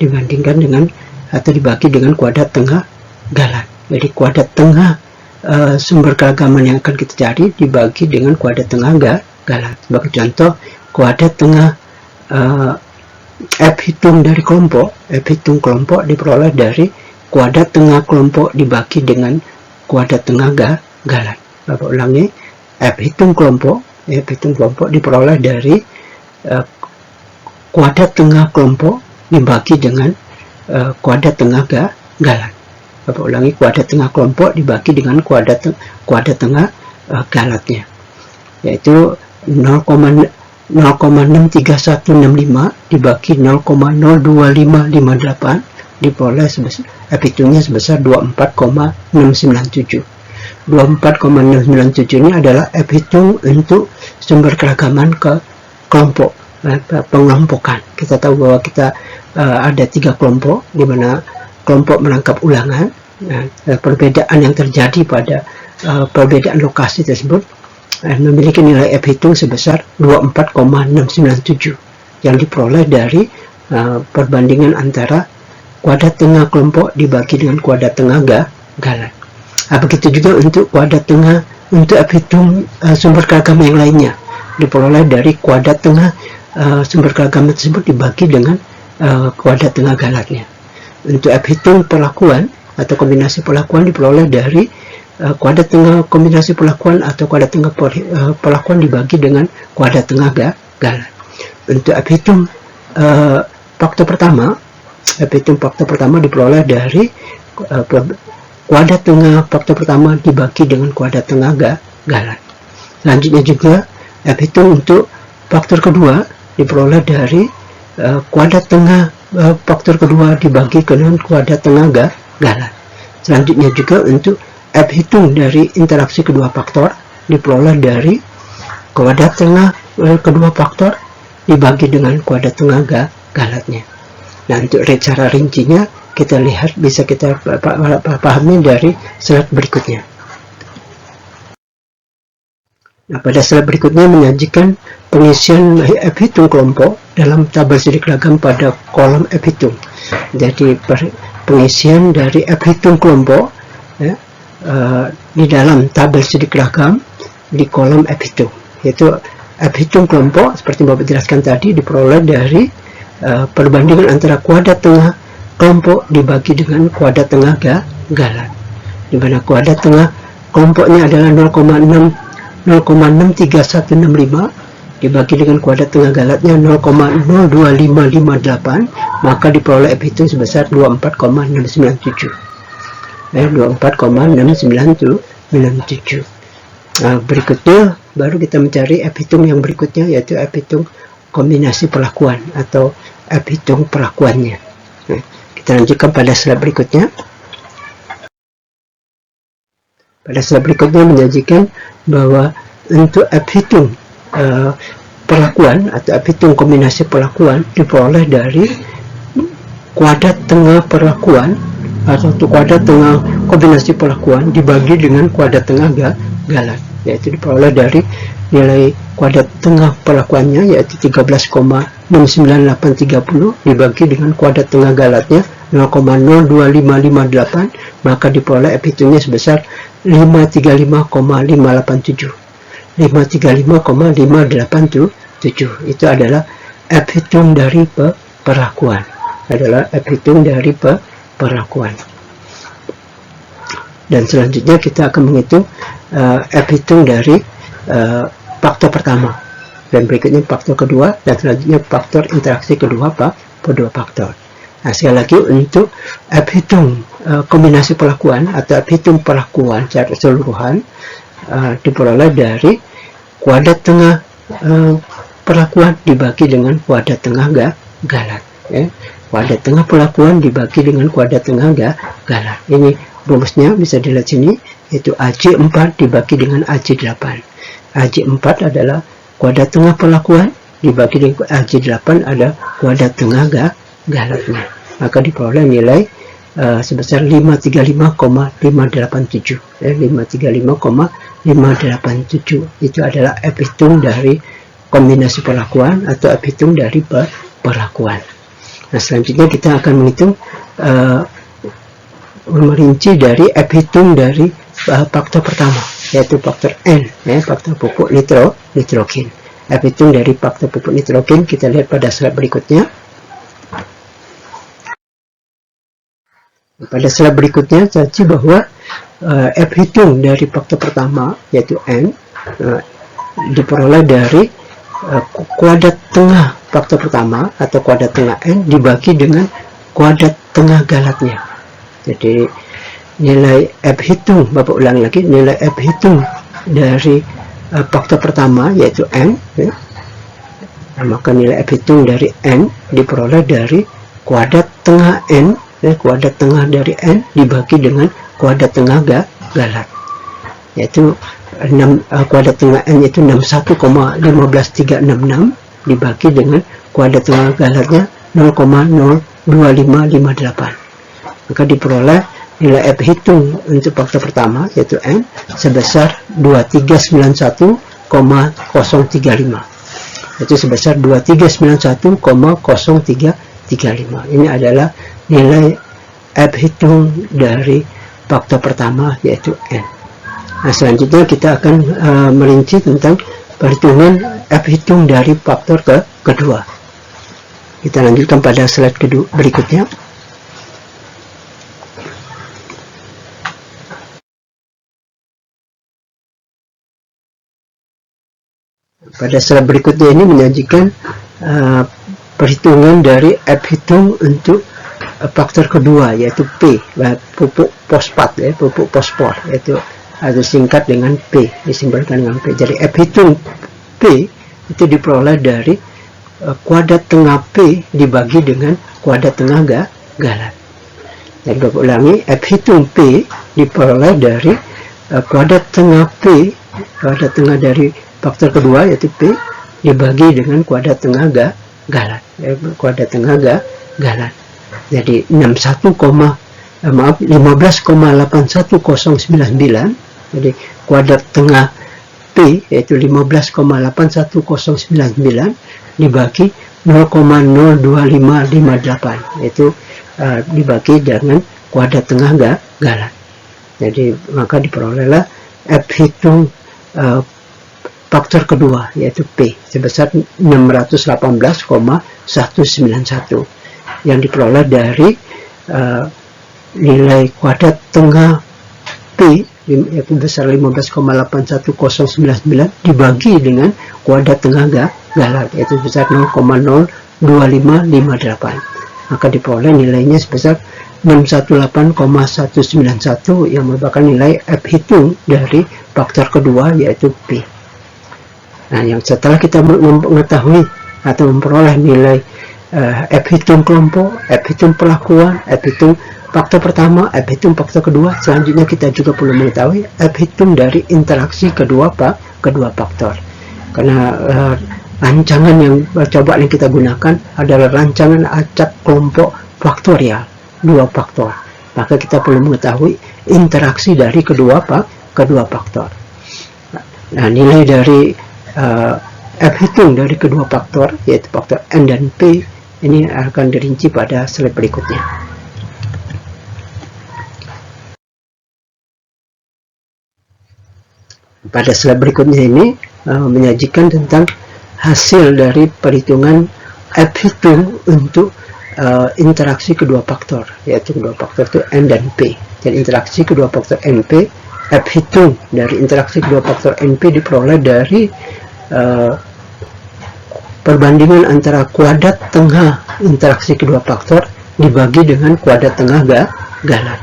dibandingkan dengan atau dibagi dengan kuadrat tengah galat. Jadi kuadrat tengah sumber keragaman yang akan kita cari dibagi dengan kuadrat tengah galat. Sebagai contoh, kuadrat tengah F hitung dari kelompok, F hitung kelompok diperoleh dari kuadrat tengah kelompok dibagi dengan kuadrat tengah galat. Bapak ulangi, F hitung kelompok diperoleh dari kuadrat tengah kelompok dibagi dengan kuadrat tengah galat. Bapak ulangi, kuadrat tengah kelompok dibagi dengan kuadrat tengah galatnya, yaitu 0,63165 dibagi 0,02558 diperoleh F hitungnya sebesar 24,697. 24,697 ini adalah F hitung untuk sumber keragaman ke kelompok, pengelompokan. Kita tahu bahwa kita ada 3 kelompok, di mana kelompok menangkap ulangan. Nah, perbedaan yang terjadi pada perbedaan lokasi tersebut memiliki nilai F hitung sebesar 24,697 yang diperoleh dari perbandingan antara kuadrat tengah kelompok dibagi dengan kuadrat tengah galat. Begitu juga untuk kuadrat tengah untuk F hitung sumber keragaman yang lainnya diperoleh dari kuadrat tengah sumber keragaman tersebut dibagi dengan kuadrat tengah galatnya. Untuk F hitung perlakuan atau kombinasi perlakuan diperoleh dari kuadrat tengah kombinasi perlakuan atau kuadrat tengah perlakuan dibagi dengan kuadrat tengah galat. Untuk F hitung faktor pertama, diperoleh dari kuadrat tengah faktor pertama dibagi dengan kuadrat tengah galat. Selanjutnya juga F hitung untuk faktor kedua diperoleh dari kuadrat tengah faktor kedua dibagi dengan kuadrat tengah galat. Selanjutnya juga untuk F hitung dari interaksi kedua faktor diperoleh dari kuadrat tengah kedua faktor dibagi dengan kuadrat tengah galatnya. Nah, untuk cara rincinya kita lihat, bisa kita pahami dari slide berikutnya. Nah, pada slide berikutnya menyajikan pengisian F hitung kelompok dalam tabel sidik ragam pada kolom F hitung. Jadi pengisian dari F hitung kelompok di dalam tabel sidik ragam di kolom F hitung, yaitu F hitung kelompok seperti Bapak jelaskan tadi diperoleh dari perbandingan antara kuadrat tengah kelompok dibagi dengan kuadrat tengah galat, di mana kuadrat tengah kelompoknya adalah 0,6 0,63165 dibagi dengan kuadrat tengah galatnya 0,02558, maka diperoleh F hitung sebesar 24,697. 24,697. Nah, berikutnya baru kita mencari F hitung yang berikutnya, yaitu F hitung kombinasi perlakuan atau F hitung perlakuannya. Nah, kita lanjutkan pada slide berikutnya. Pada slide berikutnya menyajikan bahwa untuk F hitung perlakuan atau F hitung kombinasi perlakuan diperoleh dari kuadrat tengah perlakuan atau kuadrat tengah kombinasi perlakuan dibagi dengan kuadrat tengah galat, yaitu diperoleh dari nilai kuadrat tengah perlakuannya yaitu 13,69830 dibagi dengan kuadrat tengah galatnya 0,02558, maka diperoleh F hitungnya sebesar 535,587. 535,587 itu adalah F hitung dari perlakuan. Dan selanjutnya kita akan menghitung F hitung dari faktor pertama, dan berikutnya faktor kedua, dan selanjutnya faktor interaksi kedua faktor. Nah, sekali lagi untuk F hitung kombinasi perlakuan atau F hitung perlakuan secara keseluruhan diperoleh dari kuadrat tengah perlakuan dibagi dengan kuadrat tengah galat. Kuadrat tengah perlakuan dibagi dengan kuadrat tengah galat. Ini rumusnya bisa dilihat sini, yaitu AJ4 dibagi dengan AJ8. AJ4 adalah kuadrat tengah perlakuan dibagi dengan AJ8 ada kuadrat tengah galatnya. Maka diperoleh nilai sebesar 535,587. 535,587 itu adalah F hitung dari kombinasi perlakuan atau F hitung dari perlakuan. Nah, selanjutnya kita akan menghitung merinci dari F hitung dari faktor pertama, yaitu faktor N, faktor pupuk nitrogen. F hitung dari faktor pupuk nitrogen kita lihat pada slide berikutnya. Pada slide berikutnya caci bahwa F hitung dari faktor pertama yaitu N diperoleh dari kuadrat tengah faktor pertama atau kuadrat tengah N dibagi dengan kuadrat tengah galatnya. Jadi nilai F hitung, Bapak ulang lagi, nilai F hitung dari faktor pertama yaitu N, maka nilai F hitung dari N diperoleh dari kuadrat tengah N, kuadrat tengah dari N dibagi dengan kuadrat tengah galat, yaitu kuadrat tengah N yaitu 61,15366 dibagi dengan kuadrat tengah galatnya 0,02558, maka diperoleh nilai F hitung untuk faktor pertama yaitu N sebesar 2391,035, yaitu sebesar 2391,0335. Ini adalah nilai F hitung dari faktor pertama yaitu N. Nah, selanjutnya kita akan merinci tentang perhitungan F hitung dari faktor kedua. Kita lanjutkan pada slide kedua berikutnya. Pada slide berikutnya ini menyajikan perhitungan dari F hitung untuk faktor kedua yaitu P, pupuk fosfat, pupuk fosfor, yaitu atau singkat dengan P, disimbolkan dengan P. Jadi F hitung P itu diperoleh dari kuadrat tengah P dibagi dengan kuadrat tengah galat. Jadi Bapak ulangi, F hitung P diperoleh dari kuadrat tengah P, kuadrat tengah dari faktor kedua yaitu P dibagi dengan kuadrat tengah galat, kuadrat tengah galat. Jadi 15,81099. Jadi kuadrat tengah P yaitu 15,81099 dibagi 0,02558, yaitu dibagi dengan kuadrat tengah galat. Jadi maka diperolehlah F hitung faktor kedua yaitu P sebesar 618,191 yang diperoleh dari nilai kuadrat tengah P yaitu besar 15,81099 dibagi dengan kuadrat tengah galat, yaitu besar 0,02558. Maka diperoleh nilainya sebesar 618,191 yang merupakan nilai F hitung dari faktor kedua, yaitu P. Nah, yang setelah kita mengetahui atau memperoleh nilai F hitung kelompok, F hitung perlakuan, F hitung faktor pertama, F hitung faktor kedua, selanjutnya kita juga perlu mengetahui F hitung dari interaksi kedua faktor. Karena rancangan yang percobaan yang kita gunakan adalah rancangan acak kelompok faktorial, dua faktor. Maka kita perlu mengetahui interaksi dari kedua faktor. Nah, nilai dari F hitung dari kedua faktor, yaitu faktor N dan P, ini akan dirinci pada slide berikutnya. Pada slide berikutnya ini menyajikan tentang hasil dari perhitungan F hitung untuk interaksi kedua faktor, yaitu kedua faktor itu N dan P. Dan interaksi kedua faktor NP, F hitung dari interaksi kedua faktor NP diperoleh dari perbandingan antara kuadrat tengah interaksi kedua faktor dibagi dengan kuadrat tengah galat,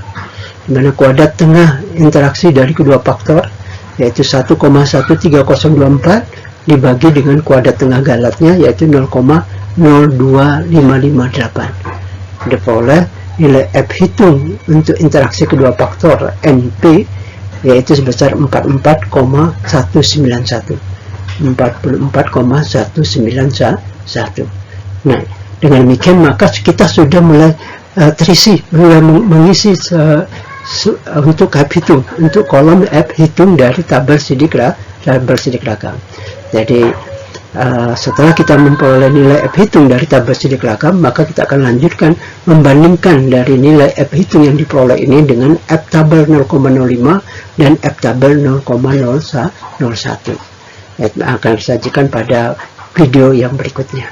di mana kuadrat tengah interaksi dari kedua faktor yaitu 1,13024 dibagi dengan kuadrat tengah galatnya yaitu 0,02558. Diperoleh nilai F hitung untuk interaksi kedua faktor NP yaitu sebesar 44,191. 44,191. Nah, dengan demikian maka kita sudah mulai terisi, mulai mengisi untuk F hitung, untuk kolom F hitung dari tabel sidik ragam. Jadi setelah kita memperoleh nilai F hitung dari tabel sidik ragam, maka kita akan lanjutkan membandingkan dari nilai F hitung yang diperoleh ini dengan F tabel 0,05 dan F tabel 0,001. Akan disajikan pada video yang berikutnya.